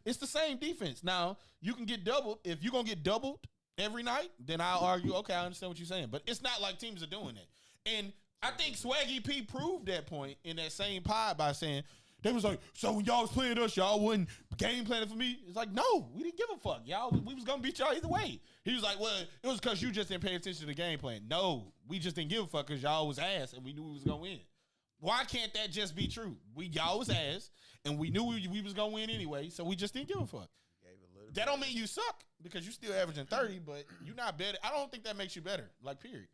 It's the same defense. Now, you can get doubled. If you're going to get doubled every night, then I'll argue, okay, I understand what you're saying. But it's not like teams are doing that. And I think Swaggy P proved that point in that same pod by saying, they was like, so when y'all was playing us, y'all wasn't game planning for me? It's like, no, we didn't give a fuck. We was going to beat y'all either way. He was like, well, it was because you just didn't pay attention to the game plan. No, we just didn't give a fuck because y'all was ass and we knew we was going to win. Why can't that just be true? Y'all was ass and we knew we was going to win anyway, so we just didn't give a fuck. That don't mean you suck because you still averaging 30, but you're not better. I don't think that makes you better, like, period.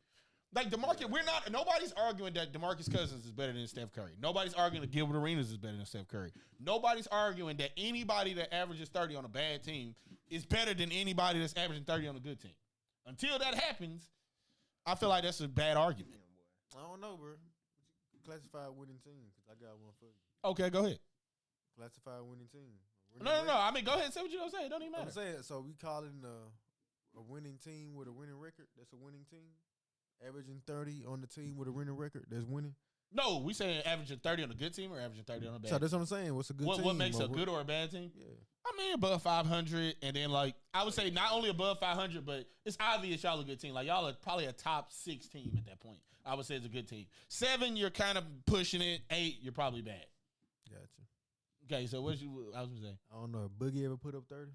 Like, nobody's arguing that DeMarcus Cousins is better than Steph Curry. Nobody's arguing that Gilbert Arenas is better than Steph Curry. Nobody's arguing that anybody that averages 30 on a bad team is better than anybody that's averaging 30 on a good team. Until that happens, I feel like that's a bad argument. I don't know, bro. Classify a winning team because I got one for you. Okay, go ahead. Classified winning team. No. I mean, go ahead and say what you're going to say. It don't even matter. I'm saying, so we call it a winning team with a winning record. That's a winning team. Averaging 30 on the team with a winning record. That's winning. No, we saying averaging 30 on a good team or averaging 30 on a bad team? So that's what I'm saying. What's a good team? What makes a good or a bad team? Yeah. I mean, above 500, and then, like, I would say not only above 500, but it's obvious y'all a good team. Like, y'all are probably a top 6 team at that point. I would say it's a good team. 7, you're kind of pushing it. 8, you're probably bad. Gotcha. Okay, so I was going to say? I don't know. Boogie ever put up 30?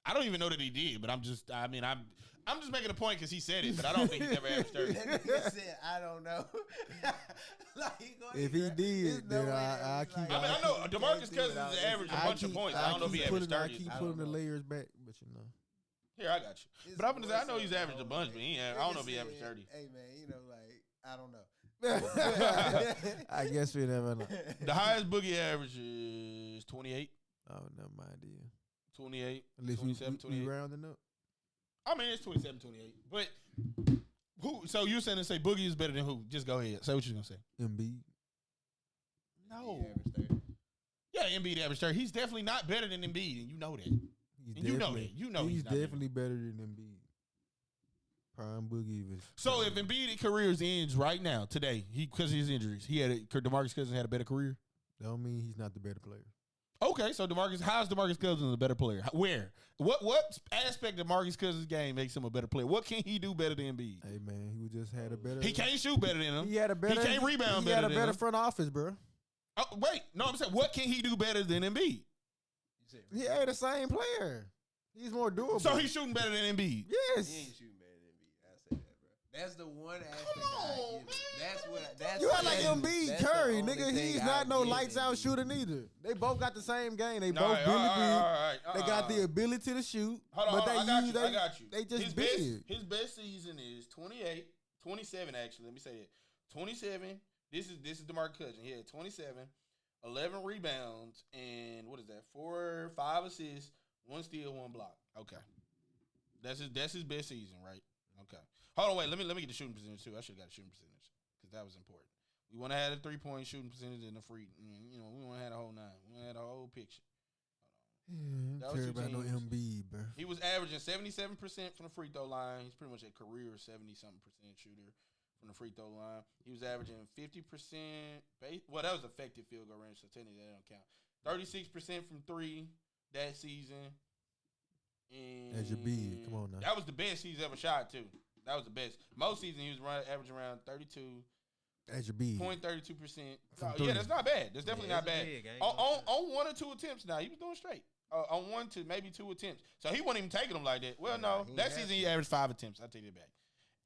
I don't even know that he did, but I'm just making a point because he said it, but I don't think he's ever averaged 30. That nigga said, I don't know. If he did, then I keep. I mean, I know DeMarcus Cousins has averaged a bunch of points. I don't know if he averaged 30. I keep putting the layers back, but you know. Here, I got you. But I'm going to say, I know he's averaged a bunch, but I don't know if he averaged 30. Hey, man, I don't know. I guess we never know. The highest Boogie average is 28. Oh, never mind, dear. 28, At least 27, 28. we rounding up. I mean, it's 27, 28. But who? So you're saying to say Boogie is better than who? Just go ahead. Say what you're going to say. Embiid. No. Yeah, Embiid average 30. He's definitely not better than Embiid, and you know that. You know he's definitely better than Embiid. Prime Boogie was. So if Embiid's career ends right now, today, because of his injuries, DeMarcus Cousins had a better career? That don't mean he's not the better player. Okay, so how's DeMarcus Cousins a better player? Where? What aspect of DeMarcus Cousins' game makes him a better player? What can he do better than Embiid? Hey, man, he just had a better. He can't shoot better than him. He can't rebound better than him. He had a better front office, bro. Oh, wait. No, I'm saying, what can he do better than Embiid? He ain't the same player. He's more durable. So he's shooting better than Embiid? Yes. He ain't shooting better than Embiid. I say that, bro. That's the one aspect I give him. That's you act like Embiid Curry, nigga. He's not no lights out shooter neither. They both got the same game. They both They got the ability to shoot. Hold on, I got you. They just big. His best season is 27 actually. Let me say that. 27. This is DeMarcus Cousins. He had 27, 11 rebounds, and 5 assists, 1 steal, 1 block. Okay. That's his best season, right? Okay. Hold on, wait. Let me get the shooting percentage too. I should have got a shooting percentage because that was important. We want to have a 3-point shooting percentage in the free. We want to have the whole 9. We want to have the whole picture. Hold on. Care about no Embiid, bro. He was averaging 77% from the free throw line. He's pretty much a career 70-something% shooter from the free throw line. He was averaging 50%. Well, that was effective field goal range, so technically that don't count. 36% from 3 that season. And that's your big. Come on now. That was the best he's ever shot too. That was the best. Most season he was averaging around 32. That's your big. 0.32%. Yeah, that's not bad. That's definitely not bad. On 1 or 2 attempts now, he was doing straight. On 1 to maybe 2 attempts. So he wasn't even taking them like that. Well, no. That season he averaged 5 attempts. I'll take it back.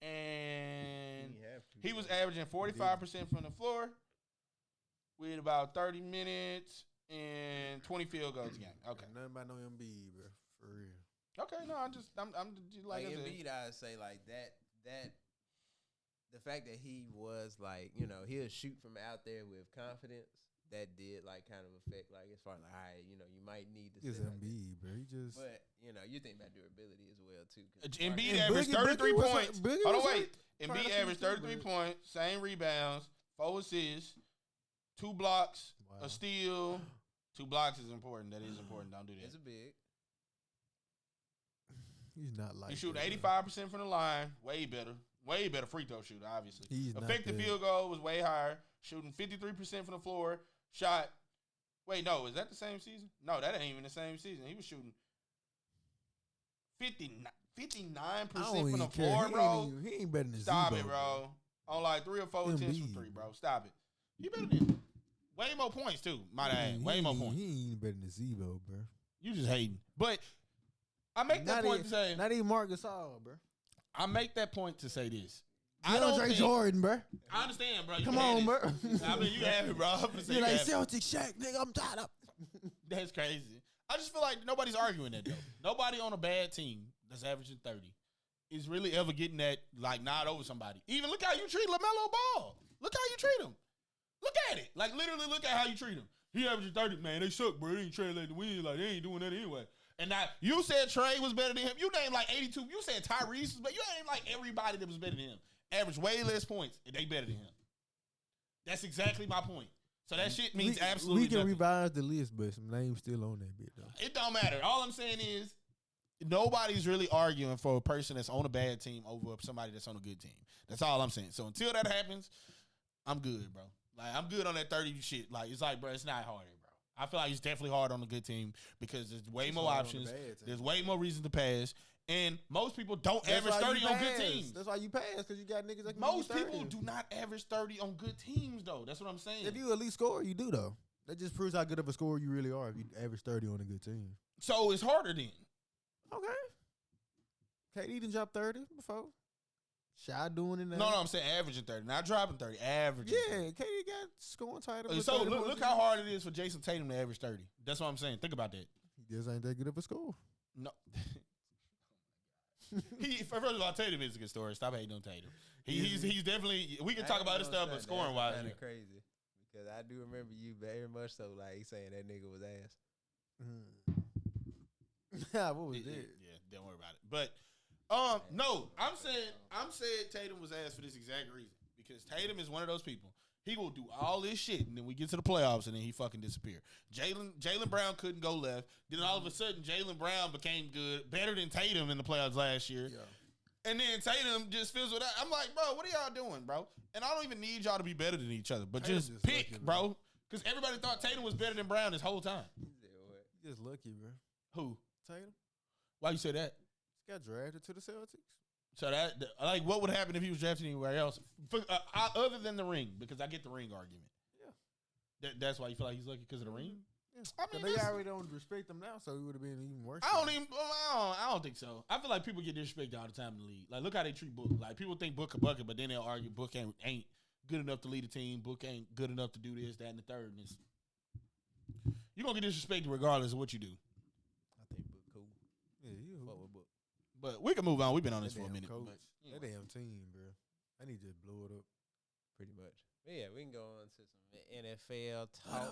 And he was averaging 45% from the floor with about 30 minutes and 20 field goals a game. Okay. Nothing about no Embiid, bro. For real. Okay, no, I'm just like Embiid. I'd say like that. The fact that he was like, he'll shoot from out there with confidence. That did like kind of affect like as far as like, all right, you might need to. It's Embiid, bro. He just. But you think about durability as well too. Embiid averaged 33 points. Hold on, wait. Embiid averaged 33 points, same rebounds, 4 assists, 2 blocks, a steal. 2 blocks is important. That is important. Don't do that. It's a big. He's not like. He shooting 85% from the line. Way better free throw shooter. Obviously, effective field goal was way higher. Shooting 53% from the floor. Shot. Wait, no, is that the same season? No, that ain't even the same season. He was shooting 59% from the floor, bro. He ain't better than Stop Zebo, it, bro. On like 3 or 4 attempts from 3, bro. Stop it. He better than way more points too. Might add way more points. He ain't better than Zebo, bro. You just hating, but I make that point to say not even Marc Gasol, bro. I make that point to say this. DeAndre Jordan, bro. I understand, bro. Come on, bro. I mean, you have it, bro. You're like Celtic Shaq, nigga. I'm tied up. That's crazy. I just feel like nobody's arguing that, though. Nobody on a bad team that's averaging 30 is really ever getting that, like, nod over somebody. Even look how you treat LaMelo Ball. Look how you treat him. Look at it. Like, literally look at how you treat him. He averaging 30. Man, they suck, bro. They ain't translating the win. Like, they ain't doing that anyway. And now, you said Trey was better than him. You named like 82. You said Tyrese was better. You named like everybody that was better than him. Average way less points, and they better than him. That's exactly my point. So that shit means absolutely We can nothing. revise the list, but some names still on that bit, though. It don't matter. All I'm saying is nobody's really arguing for a person that's on a bad team over somebody that's on a good team. That's all I'm saying. So until that happens, I'm good, bro. Like, I'm good on that 30 shit. Like, it's like, bro, it's not hard, bro. I feel like it's definitely hard on a good team because there's way more options. There's way more reasons to pass. And most people don't average 30 on good teams. That's why you pass, because you got niggas that can Most people do not average 30 on good teams, though. That's what I'm saying. If you elite scorer, you do, though. That just proves how good of a scorer you really are if you average 30 on a good team. So it's harder then. Okay. KD done dropped 30 before. Shai doing it now. No, I'm saying averaging 30, not dropping 30. Averaging. Yeah, 30. KD got scoring title. So look how hard it is for Jason Tatum to average 30. That's what I'm saying. Think about that. He just ain't that good of a scorer. No. First of all, Tatum is a good story. Stop hating on Tatum. He's definitely. We can talk about this stuff, but scoring wise, kind of crazy. Because I do remember you very much so like saying that nigga was ass. What was that? Yeah, don't worry about it. But no, I'm saying Tatum was ass for this exact reason. Because Tatum is one of those people. He will do all this shit, and then we get to the playoffs, and then he fucking disappear. Jaylen Brown couldn't go left. Then all of a sudden, Jaylen Brown became good, better than Tatum in the playoffs last year. Yeah. And then Tatum just fizzled out. I'm like, bro, what are y'all doing, bro? And I don't even need y'all to be better than each other, but just pick, lucky, bro. Because everybody thought Tatum was better than Brown this whole time. You just lucky, bro. Who? Tatum. Why you say that? He got drafted to the Celtics. So that, like, what would happen if he was drafted anywhere else, other than the ring? Because I get the ring argument. Yeah, that's why you feel like he's lucky because of the ring. Yeah. I mean, they already don't respect him now, so he would have been even worse. I don't think so. I feel like people get disrespected all the time in the league. Like, look how they treat Book. Like, people think Book a bucket, but then they'll argue Book ain't good enough to lead a team. Book ain't good enough to do this, that, and the third. And you're gonna get disrespected regardless of what you do. I think Book cool. Yeah, you fuck with Book. But we can move on. We've been on this for a minute. But, that damn team, bro. I need to just blow it up. Pretty much. But yeah, we can go on to some NFL talk.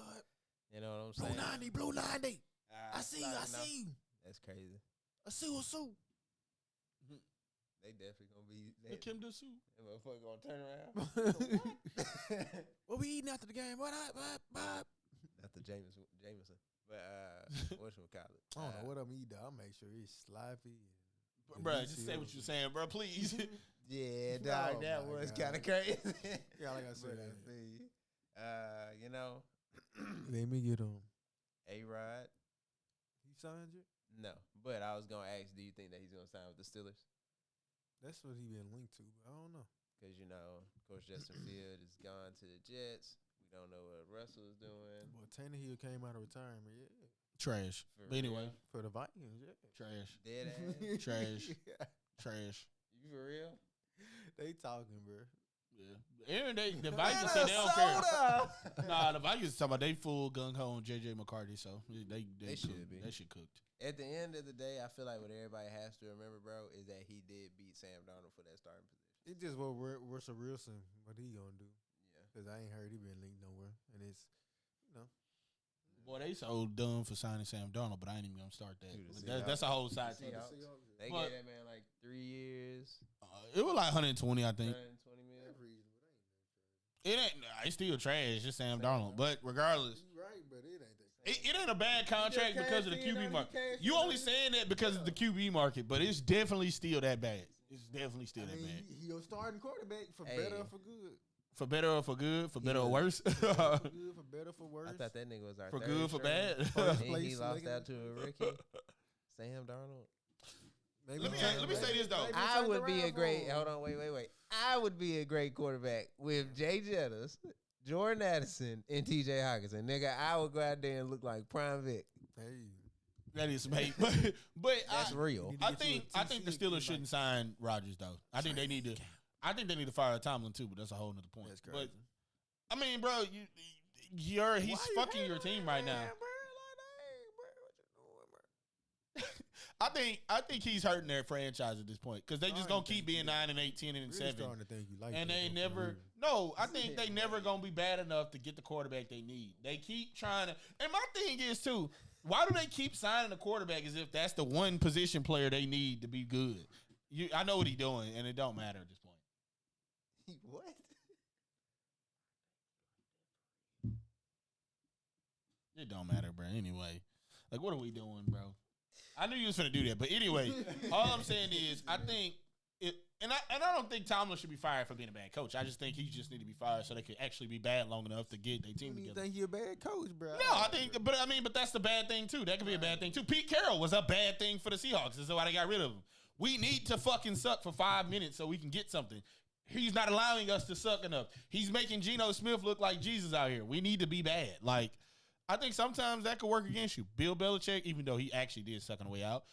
You know what I'm saying? Blue 90. I see you. That's crazy. I see what's up. They definitely gonna be. Look him to suit. That motherfucker gonna turn around. What we eating after the game? What? After Jameson. But whatchamacallit? I don't know what I'm eating. I'll make sure it's sloppy. Bro, just say what you're saying, bro, please. Yeah, dog, that was kind of crazy. Yeah, like I said. You know. Let me get A-Rod. He signed you? No, but I was going to ask, do you think that he's going to sign with the Steelers? That's what he been linked to, but I don't know. Because, you know, Coach Justin Field is gone to the Jets. We don't know what Russell is doing. Well, Tannehill came out of retirement, yeah. Trash. But anyway. For the Vikings, yeah. Trash. Dead ass. Trash. Trash. You for real? They talking, bro. Yeah. The Vikings said they don't care. Nah, the Vikings talking about they full gung-ho on J.J. McCarthy, so they should be. That shit cooked. At the end of the day, I feel like what everybody has to remember, bro, is that he did beat Sam Darnold for that starting position. It just what Russell Wilson, what he gonna do? Yeah. Because I ain't heard he been linked nowhere. And it's, you know. Boy, they so dumb for signing Sam Darnold, but I ain't even gonna start that. That's a whole side thing. They gave that man like 3 years. It was like 120, I think. 120 million. It ain't. It's still trash. Just Sam Darnold. But regardless, you right, but it ain't that. It ain't a bad contract because of the QB market. You only saying that because of the QB market, but it's definitely still that bad. It's definitely still that bad. He your starting quarterback for better or for good. For better or for good? For better or worse? For good, for better, for worse. I thought that nigga was our for third good, for bad. And he lost out to a rookie, Sam Darnold. Let me say this though. I would be a great. Hold on, wait. I would be a great quarterback with Jay Jettis, Jordan Addison, and T.J. Hockenson. Nigga, I would go out there and look like Prime Vic. Hey, that is some hate, but that's real. I think the Steelers shouldn't sign Rodgers though. I think they need to fire Tomlin too, but that's a whole nother point. That's crazy. But I mean, bro, he's fucking your team right now. I think he's hurting their franchise at this point because they just gonna keep being 9-8, 10-7, starting to think you like and they never. No, I think they never gonna be bad enough to get the quarterback they need. They keep trying to, and my thing is too. Why do they keep signing a quarterback as if that's the one position player they need to be good? I know what he's doing, and it don't matter at this point. What? It don't matter, bro. Anyway, like, what are we doing, bro? I knew you was finna do that, but anyway, all I'm saying is, I think it, and I don't think Tomlin should be fired for being a bad coach. I just think he just need to be fired so they could actually be bad long enough to get their team together. You think he a bad coach, bro? No, I think, but that's the bad thing too. That could be a bad thing too. Pete Carroll was a bad thing for the Seahawks. That's why they got rid of him. We need to fucking suck for 5 minutes so we can get something. He's not allowing us to suck enough. He's making Geno Smith look like Jesus out here. We need to be bad. Like, I think sometimes that could work against you. Bill Belichick, even though he actually did suck on the way out,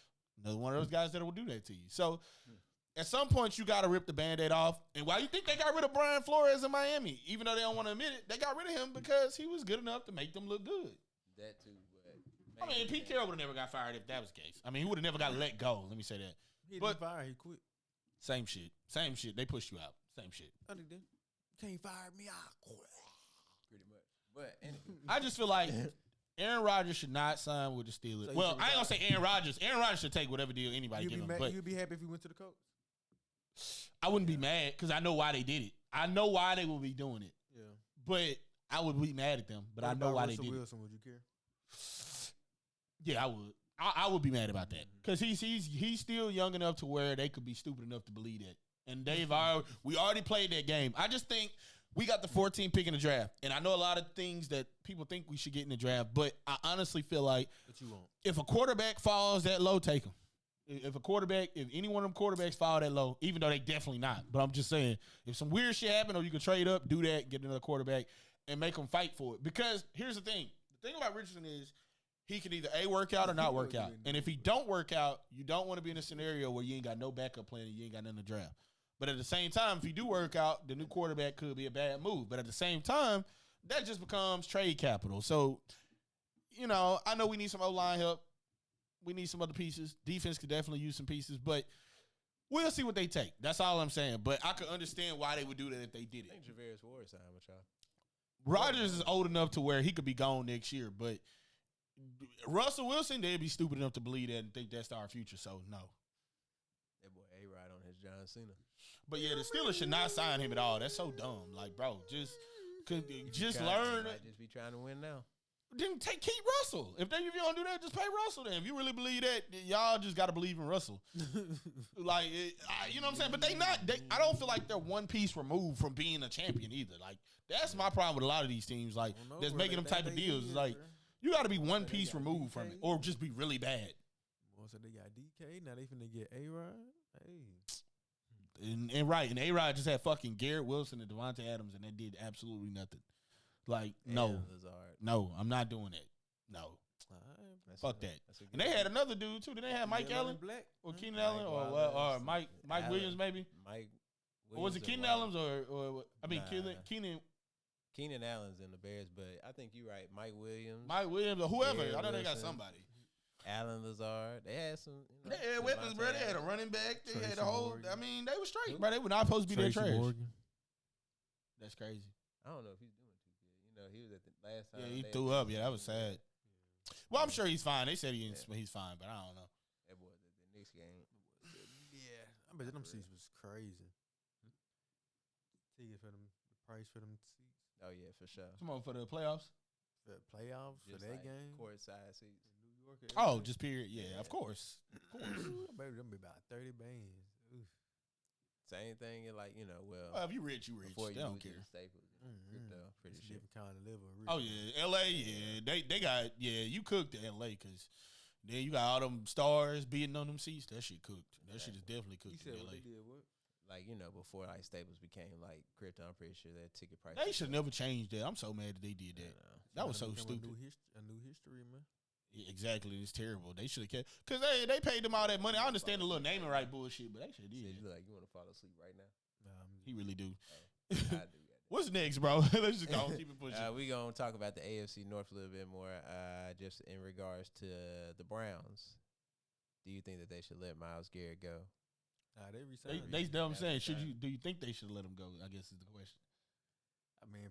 another one of those guys that will do that to you. So, at some point, you got to rip the Band-Aid off. And why you think they got rid of Brian Flores in Miami? Even though they don't want to admit it, they got rid of him because he was good enough to make them look good. That too. But Pete Carroll would have never got fired if that was the case. He would have never got let go. Let me say that. He didn't fire. He quit. Same shit. They pushed you out. Same shit. I did. Can't fire me. I quit. Pretty much. But anyway. I just feel like Aaron Rodgers should not sign with the Steelers. So I ain't gonna say Aaron Rodgers. Aaron Rodgers should take whatever deal anybody give him. But you'd be happy if he went to the coach. I wouldn't be mad because I know why they did it. I know why they will be doing it. Yeah. But I would be mad at them. But I know why they did Wilson, would you care? Yeah, I would. I would be mad about that because he's still young enough to where they could be stupid enough to believe that. And we already played that game. I just think we got the 14th pick in the draft, and I know a lot of things that people think we should get in the draft, but I honestly feel like if a quarterback falls that low, take him. If any one of them quarterbacks fall that low, even though they definitely not, but I'm just saying, if some weird shit happen or you can trade up, do that, get another quarterback, and make them fight for it. Because here's the thing. The thing about Richardson is he can either A, work out or not work out. And if he don't work out, you don't want to be in a scenario where you ain't got no backup plan and you ain't got nothing to draft. But at the same time, if he do work out, the new quarterback could be a bad move. But at the same time, that just becomes trade capital. So, I know we need some O-line help. We need some other pieces. Defense could definitely use some pieces. But we'll see what they take. That's all I'm saying. But I could understand why they would do that if they did it. I think Javarius Ward signed with y'all. Rodgers is old enough to where he could be gone next year. But Russell Wilson, they'd be stupid enough to believe that and think that's our future. So, no. That boy A-Rod on his John Cena. But yeah, the Steelers should not sign him at all. That's so dumb. Like, bro, just learn. Might just be trying to win now. Then keep Russell. If you don't do that, just pay Russell. Then, if you really believe that, y'all just got to believe in Russell. You know what I'm saying? But I don't feel like they're one piece removed from being a champion either. Like, that's my problem with a lot of these teams. Like, that's making them type of deals. It's like, you got to be one piece removed from it, or just be really bad. Well, so they got DK. Now they finna get A-Rod. Hey. And A-Rod just had fucking Garrett Wilson and Devontae Adams, and they did absolutely nothing. Like, no, I'm not doing that. No, fuck that. And they had another dude too. Did they have Mike Allen or Keenan Allen or Mike Williams maybe? Mike. Or was it Keenan Allen or Keenan Allen's in the Bears, but I think you're right. Mike Williams or whoever. I know they got somebody. Alan Lazard. They had some. They had weapons, bro. They had a running back. They had a whole. Morgan. They were straight, bro. They were not supposed to be that trash. Morgan. That's crazy. I don't know if he's doing too good. He was at the last time. Yeah, he threw up. Yeah, that was sad. Well, I'm sure he's fine. They said he's fine, but I don't know. That boy, the Knicks game. Yeah, I bet them seats was crazy. Ticket for them, the price for them seats. Oh yeah, for sure. Come on, for the playoffs. For the playoffs, just for that game. Courtside seats. Oh, just period. Yeah, of course. Baby, them be about 30 bands. Oof. Same thing. Well, if you rich, you rich. They don't care. Staples, crypto, pretty shit. Different kind of level. Oh yeah, LA. Yeah, they got. Yeah, you cooked at LA because then you got all them stars beating on them seats. That shit cooked. That shit is definitely cooked in LA. Before Staples became crypto, I'm pretty sure that ticket price. They should never change that. I'm so mad that they did that. That was so stupid. A new history, man. Yeah, exactly, it's terrible. They should have kept because they paid them all that money. I understand the little naming right bullshit, but they should have did. You look like you want to fall asleep right now. He really do. I do. What's next, bro? Let's just go keep it pushing. We gonna talk about the AFC North a little bit more, just in regards to the Browns. Do you think that they should let Myles Garrett go? They resigned. I'm saying, do you think they should let him go? I guess is the question.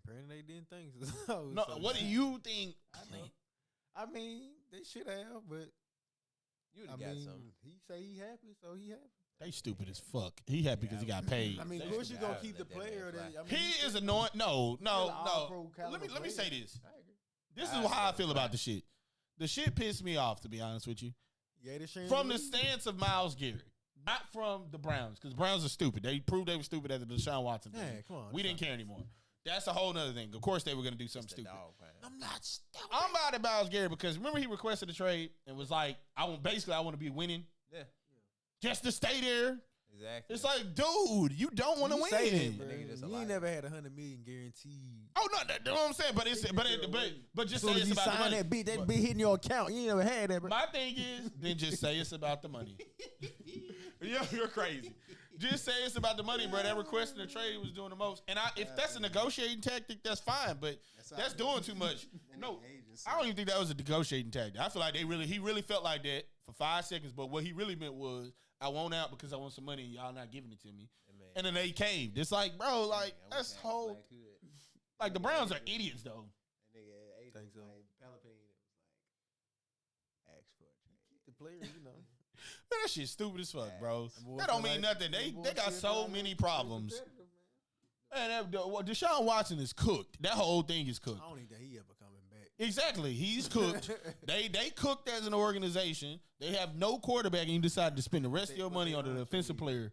Apparently they didn't think so. No, what do you think? They should have, but you'd have got some. He say he happy, so he happy. They stupid as fuck. He happy because he got paid. Of course you gonna keep the player. He is annoying. No. Let me say this. This is how I feel about the shit. The shit pissed me off, to be honest with you. Yeah, from the stance of Myles Garrett, not from the Browns, because the Browns are stupid. They proved they were stupid at the Deshaun Watson thing. Hey, come on, we didn't care anymore. That's a whole nother thing. Of course, they were going to do something stupid. I'm not stupid. I'm mad at Myles Garrett because remember he requested a trade and was like, I want to be winning. Yeah. Just to stay there. Exactly. It's like, dude, you don't want to win. You ain't never had $100 million guaranteed. Oh no, you know what I'm saying? But just say it's about the money. That be hitting your account. You ain't never had that, bro. My thing is, then just say it's about the money. You're crazy. Just say it's about the money, bro. That requesting the trade was doing the most. And if that's a negotiating tactic, that's fine. But that's doing too much. No, I don't even think that was a negotiating tactic. I feel like he really felt like that for 5 seconds. But what he really meant was, I want out because I want some money and y'all not giving it to me. And then they caved. It's like, bro, like that's whole. Like the Browns are idiots though. Think so. The players, you know. Man, that shit's stupid as fuck, bro. That don't mean nothing. They got so many problems. Man, Deshaun Watson is cooked. That whole thing is cooked. I don't think that he ever coming back. Exactly. He's cooked. They cooked as an organization. They have no quarterback, and you decided to spend the rest of your money on an offensive player.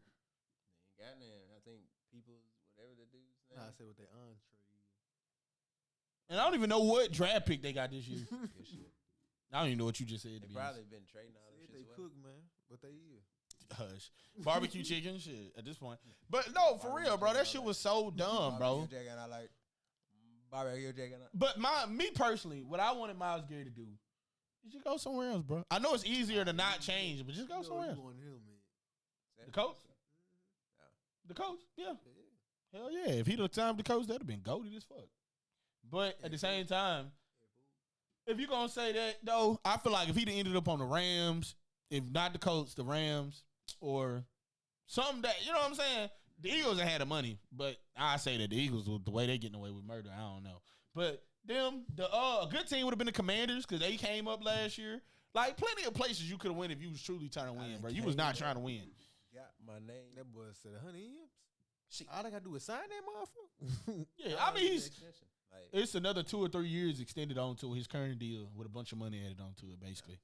I think people, whatever the dude's name. I said with their entree. And I don't even know what draft pick they got this year. I don't even know what you just said. They probably been trading all this shit. They cook, man, but they is. Hush. Barbecue chicken, shit, at this point. But no, for real, bro, that shit was so dumb, bro. But me personally, what I wanted Myles Garrett to do is just go somewhere else, bro. I know it's easier to not change, but just go somewhere else. The coach? The coach? Yeah. Hell yeah. If he'd have timed the coach, that'd have been goated as fuck. But at the same time, if you're going to say that, though, I feel like if he'd ended up on the Rams, if not the Colts, the Rams, or something that, you know what I'm saying? The Eagles had the money, but I say that the Eagles, the way they getting away with murder, I don't know. But a good team would have been the Commanders because they came up last year. Like, plenty of places you could have went if you was truly trying to win, bro. You was not trying to win. Got my name. That boy said 100 M's. All I got to do is sign that motherfucker. Yeah, I mean, it's another 2 or 3 years extended onto his current deal with a bunch of money added onto it, basically.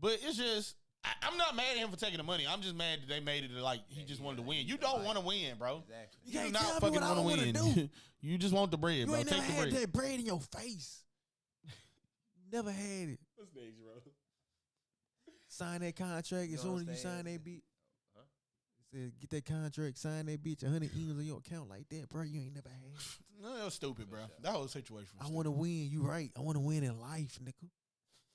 But it's just, I'm not mad at him for taking the money. I'm just mad that they made it like he just wanted to win. You don't want to win, bro. Exactly. You do not fucking want to win. You just want the bread, bro. You ain't Take never the had bread. that bread in your face. Never had it. What's next, bro? Sign that contract as soon as you sign that bitch. Said, get that contract, sign that bitch, 100 M's on your account like that, bro. You ain't never had it. No, that was stupid, bro. That whole situation was I want to win. You right. I want to win in life, nigga.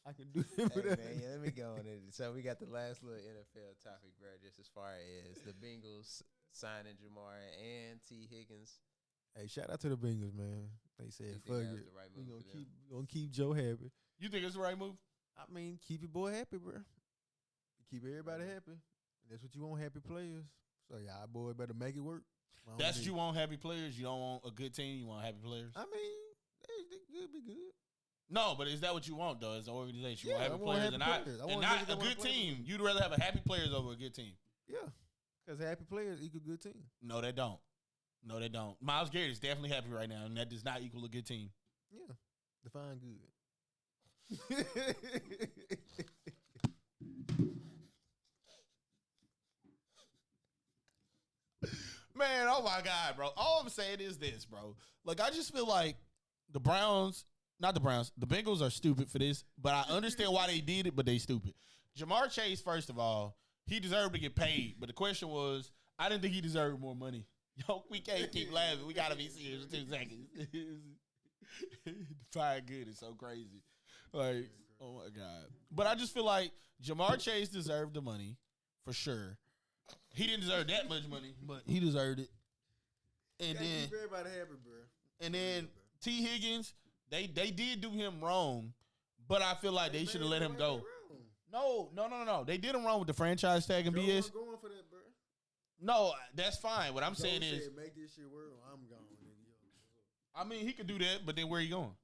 I can do that. Hey, man, let me go on it. So we got the last little NFL topic, bro, just as far as the Bengals signing Jamar and T. Higgins. Hey, shout out to the Bengals, man. They said, fuck it. The right We move gonna keep Joe happy. You think it's the right move? I mean, keep your boy happy, bro. Keep everybody happy. That's what you want, happy players. So, y'all boy better make it work. That's what you want, happy players? You don't want a good team? You want happy players? I mean, they could be good. No, but is that what you want, though, as an organization? You Yeah, want happy players and not a good team. You'd rather have a happy players over a good team. Yeah, because happy players equal good team. No, they don't. No, they don't. Myles Garrett is definitely happy right now, and that does not equal a good team. Yeah, define good. Man, oh my God, bro. All I'm saying is this, bro. Like, I just feel like the Bengals are stupid for this, but I understand why they did it, but they stupid. Jamar Chase, first of all, he deserved to get paid, but the question was, I didn't think he deserved more money. Yo, we can't keep laughing. We got to be serious for 2 seconds. Define good is so crazy. Like, oh my God. But I just feel like Jamar Chase deserved the money, for sure. He didn't deserve that much money, but he deserved it. And then keep everybody happy, bro. And then T. Higgins, they did do him wrong, but I feel like they should have let him go. No. They did him wrong with the franchise tag and BS. Going for that, bro. No, that's fine. What I'm saying is, make this shit work. I'm gone. I mean, he could do that, but then where you going?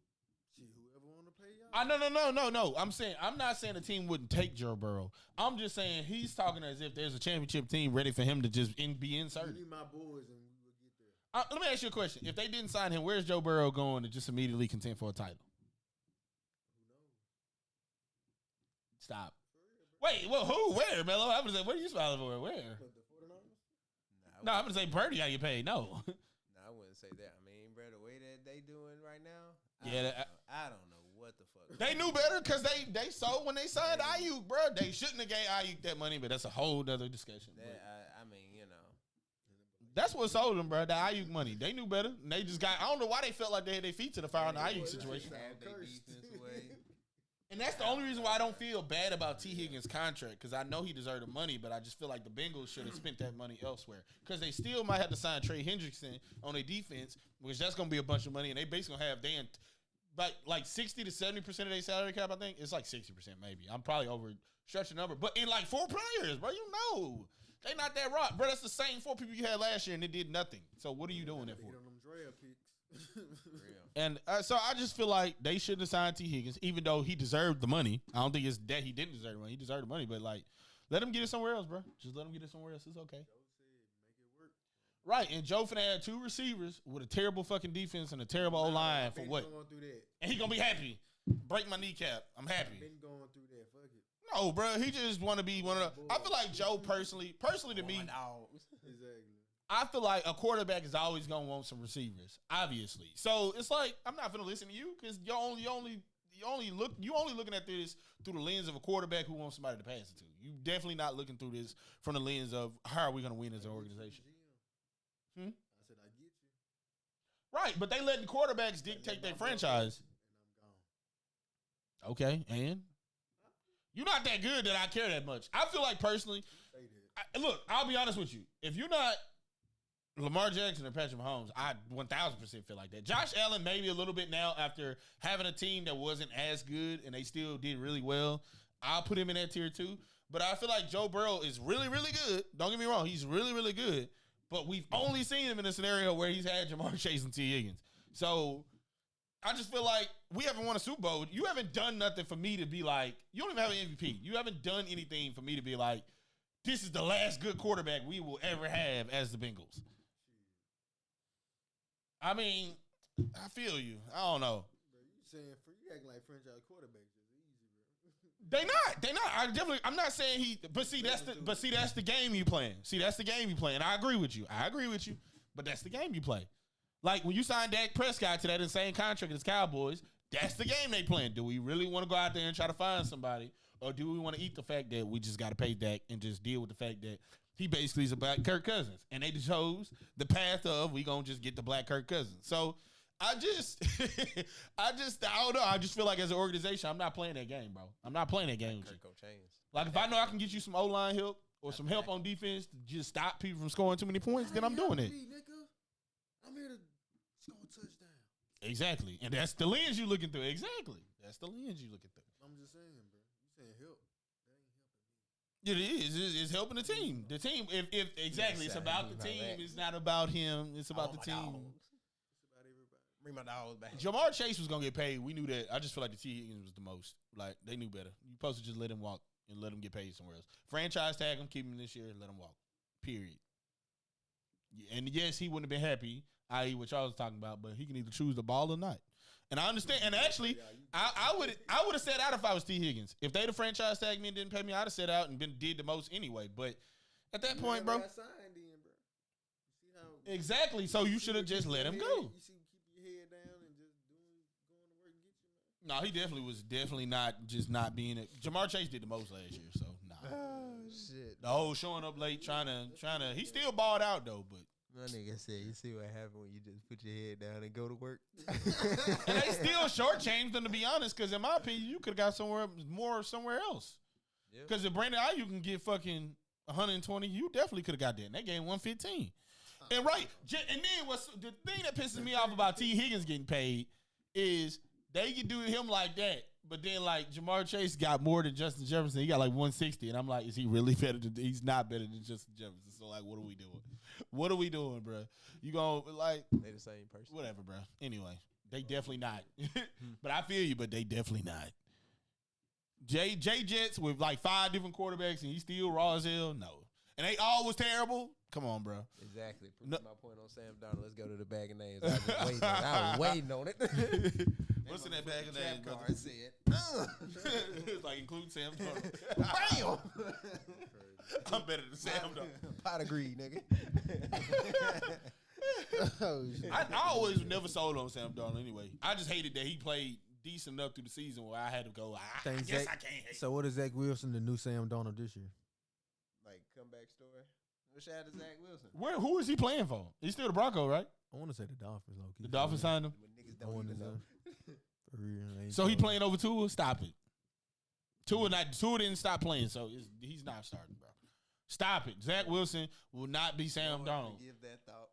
Shit, whoever want to pay y'all. No. I'm not saying the team wouldn't take Joe Burrow. I'm just saying he's talking as if there's a championship team ready for him to just be inserted. You need my boys, and we will get there. Let me ask you a question. If they didn't sign him, where's Joe Burrow going to just immediately contend for a title? Stop. Wait, well, who? Where, Melo? I'm gonna say, what are you smiling for? Where? But the 49ers? No, I'm gonna say Purdy got you paid. No. I wouldn't say that. I mean, bro, the way that they doing right now, I don't know what the fuck. They knew better because they sold when they signed Ayuk, bro. They shouldn't have gave Ayuk that money, but that's a whole other discussion. I mean, you know. That's what sold them, bro. The Ayuk money. They knew better. And they just got. I don't know why they felt like they had their feet to the fire in the Ayuk situation. And that's the only reason why I don't feel bad about T. Higgins' contract, because I know he deserved the money, but I just feel like the Bengals should have spent that money elsewhere. Because they still might have to sign Trey Hendrickson on their defense, which that's going to be a bunch of money, and they basically going to have like 60 to 70% of their salary cap, I think. It's like 60% maybe. I'm probably over stretching the number. But in like 4 players, bro, you know. They not that rock. Bro, that's the same 4 people you had last year, and they did nothing. So what are you doing that for? And so I just feel like they shouldn't have signed T. Higgins, even though he deserved the money. I don't think it's that he didn't deserve the money. He deserved the money, but like, let him get it somewhere else, bro. Just let him get it somewhere else. It's okay. Right, and Joe finna have 2 receivers with a terrible fucking defense and a terrible O-line for what? And he gonna be happy. Break my kneecap. I'm happy. I've been going through that. Fuck it. No, bro. He just want to be one of the. I feel like Joe personally to me. Exactly. I feel like a quarterback is always gonna want some receivers, obviously. So it's like I'm not gonna listen to you because you only looking at this through the lens of a quarterback who wants somebody to pass it to. You definitely not looking through this from the lens of how are we gonna win as an organization. I said I get you. Right, but they letting quarterbacks dictate their franchise. And I'm gone. Okay, and you're not that good that I care that much. I feel like personally, look, I'll be honest with you. If you're not Lamar Jackson or Patrick Mahomes, I 1,000% feel like that. Josh Allen maybe a little bit now after having a team that wasn't as good and they still did really well. I'll put him in that tier too. But I feel like Joe Burrow is really, really good. Don't get me wrong. He's really, really good. But we've only seen him in a scenario where he's had Jamar Chase and T. Higgins. So I just feel like we haven't won a Super Bowl. You haven't done nothing for me to be like, you don't even have an MVP. You haven't done anything for me to be like, this is the last good quarterback we will ever have as the Bengals. I mean, I feel you. I don't know. Bro, you acting like franchise quarterbacks is easy, bro. They not. I'm not saying but see that's the game you playing. See, that's the game you playing. I agree with you. But that's the game you play. Like when you sign Dak Prescott to that insane contract as Cowboys, that's the game they playing. Do we really want to go out there and try to find somebody, or do we want to eat the fact that we just got to pay Dak and just deal with the fact that he basically is a black Kirk Cousins, and they chose the path of we gonna just get the black Kirk Cousins. So I don't know. I just feel like as an organization, I'm not playing that game, bro. I'm not playing that game with you. Like if I know I can get you some O-line help or some help on defense to just stop people from scoring too many points, then I'm doing it. I'm here to score a touchdown. Exactly, and that's the lens you looking through. Exactly, that's the lens you looking through. I'm just saying, bro. You saying help? It is. It's helping the team. The team. If exactly, it's about the team. It's not about him. It's about the team. It's about everybody. Bring my dogs back. Jamar Chase was gonna get paid. We knew that. I just feel like the T. Higgins was the most. Like they knew better. You supposed to just let him walk and let him get paid somewhere else. Franchise tag him, keep him this year, and let him walk. Period. And yes, he wouldn't have been happy, i.e. what y'all was talking about, but he can either choose the ball or not. And I understand. And actually, I would have sat out if I was T. Higgins. If they'd have franchise tagged me and didn't pay me, I'd have sat out and did the most anyway. But at that point, bro. Exactly. So you should have just let him go. You see, keep your head down and just going to work and get you, man. No, he definitely was not being it. Jamar Chase did the most last year, so nah. Oh shit. The whole showing up late, trying to. He still balled out though, but. My nigga said, you see what happened when you just put your head down and go to work? And they still shortchanged them, to be honest, because in my opinion, you could have got somewhere else. Because if Brandon Ayuk can get fucking 120, you definitely could have got that. And they gave 115. And right, and then the thing that pisses me off about T. Higgins getting paid is they can do him like that, but then like Jamar Chase got more than Justin Jefferson. He got like 160, and I'm like, is he really better than? He's not better than Justin Jefferson. So like, what are we doing? What are we doing, bro? You gonna like they the same person? Whatever, bro. Anyway, they definitely not. But I feel you, but they definitely not. Jay Jets with like 5 different quarterbacks, and he still raw as hell. No, and they all was terrible. Come on, bro. Exactly. Prove my point on Sam Darnold. Let's go to the bag of names. I was waiting on it. What's in that bag of names, brother? Card said, It's like include Sam Darnold. bam. I'm better than Sam Darnold. Pot of greed, nigga. I always never sold on Sam Darnold anyway. I just hated that he played decent enough through the season where I had to go, I guess I can't hate. So what is Zach Wilson, the new Sam Darnold this year? Like, comeback story. Wish I had a Zach Wilson. Who is he playing for? He's still the Bronco, right? I want to say the Dolphins. Low-key. The Dolphins signed him. When niggas I don't want to even know. For real. So he playing over Tua? Stop it. Tua didn't stop playing, so he's not starting, bro. Stop it. Zach Wilson will not be Sam Darnold. Give that thought.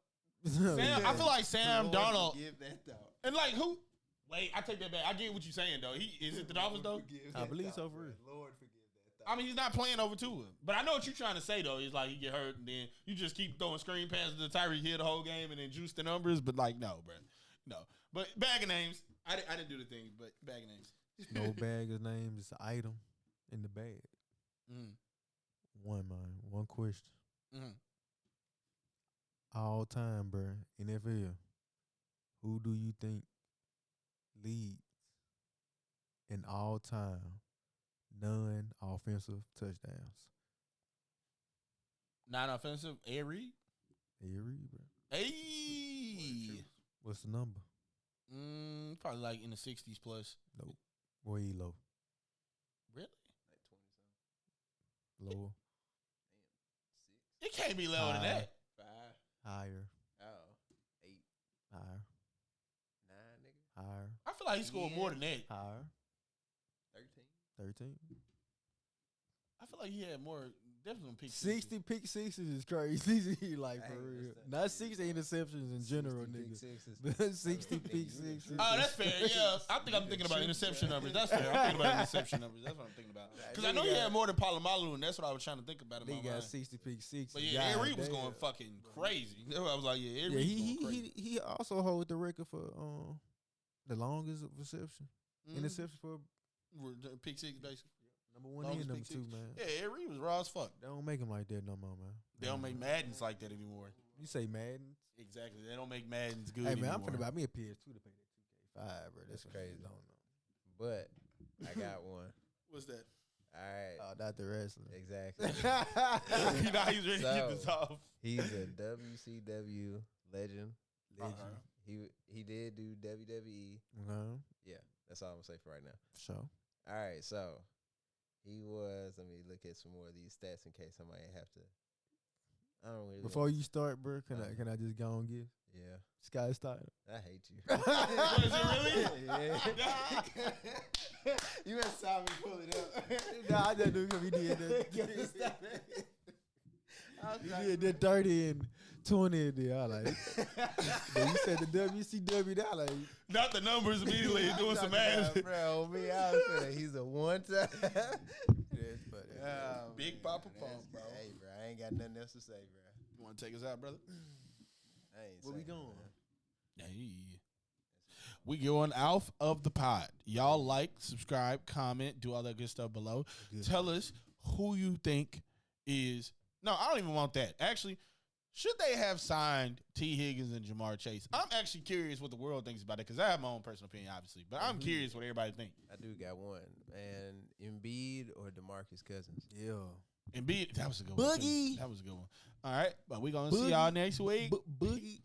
I feel like Sam Darnold. Give that thought. And like who? Wait, I take that back. I get what you're saying though. Is it the Dolphins though? I believe so for real. Lord forgive that thought. I mean, he's not playing over Tua. But I know what you're trying to say though. It's like he get hurt and then you just keep throwing screen passes to Tyreek Hill the whole game and then juice the numbers. But like, no, bro, no. But bag of names. I didn't do the thing, but bag of names. No bag of names. It's an item in the bag. One question. All time, bro. NFL. Who do you think leads in all time non-offensive touchdowns? Non-offensive. Ed Reed. Ed Reed, bro. Hey. What's the number? Probably like in the 60s plus. Nope. Way low. Really? Like 20 something. Lower. It can't be lower than that. 5. Higher. Oh. 8. Higher. 9, nigga. Higher. I feel like he scored more than that. Higher. 13. I feel like he had more. Definitely pick 60 pick sixes is crazy. Like, for Hey, real. that's Not 60 interceptions in general, 60 nigga. pick sixes. But 60 pick sixes. Oh, that's fair. Yeah, I'm thinking about interception numbers. That's fair. I'm thinking about interception numbers. That's what I'm thinking about. Because I know he had more than Palomalu, and that's what I was trying to think about in my Nigga got mind. 60 pick sixes. But yeah, Ed Reed was going fucking crazy. I was like, yeah, Ed Yeah, Reed was going crazy. he also holds the record for the longest reception. Interception for Pick six, basically. number one Longest and number pick two, six. man. Yeah, Ed Reed was raw as fuck. They don't make him like that no more, man. They don't make Maddens like that anymore. You say Madden? Exactly. They don't make Maddens good Hey, man, anymore. I'm finna buy me a PS2 to pay that 2K5, bro. That's what crazy. I don't know. But I got one. What's that? All right. Oh, not the wrestling. Exactly. He's ready to get this off. He's a WCW legend. Uh-huh. He did do WWE. Yeah, that's all I'm gonna say for right now. So, All right, so he was. Let me look at some more of these stats in case I might have to. I don't really. before you start, bro, can I just go and give Yeah, Sky Steiner? I hate you. Is it really? Yeah. You must saw me pull it up. Nah, I just do because he did that. He did that 30 and 20 in there. I like. But you said the WCW. I like. Not the numbers immediately doing some ass. Bro, me, I was saying he's a one time. That's funny. Big Papa Pump, bro. Hey, bro, I ain't got nothing else to say, bro. You want to take us out, brother? I ain't Where we saying, going? man. Hey. We going off of the pod. Y'all like, subscribe, comment, do all that good stuff below. Good. Tell us who you think is. No, I don't even want that. Actually, should they have signed T. Higgins and Jamar Chase? I'm actually curious what the world thinks about it because I have my own personal opinion, obviously. But I'm curious what everybody thinks. I do got one. And Embiid or DeMarcus Cousins? Yeah. Embiid, that was a good one. Boogie. That was a good one. All right, but we're going to see y'all next week. Boogie.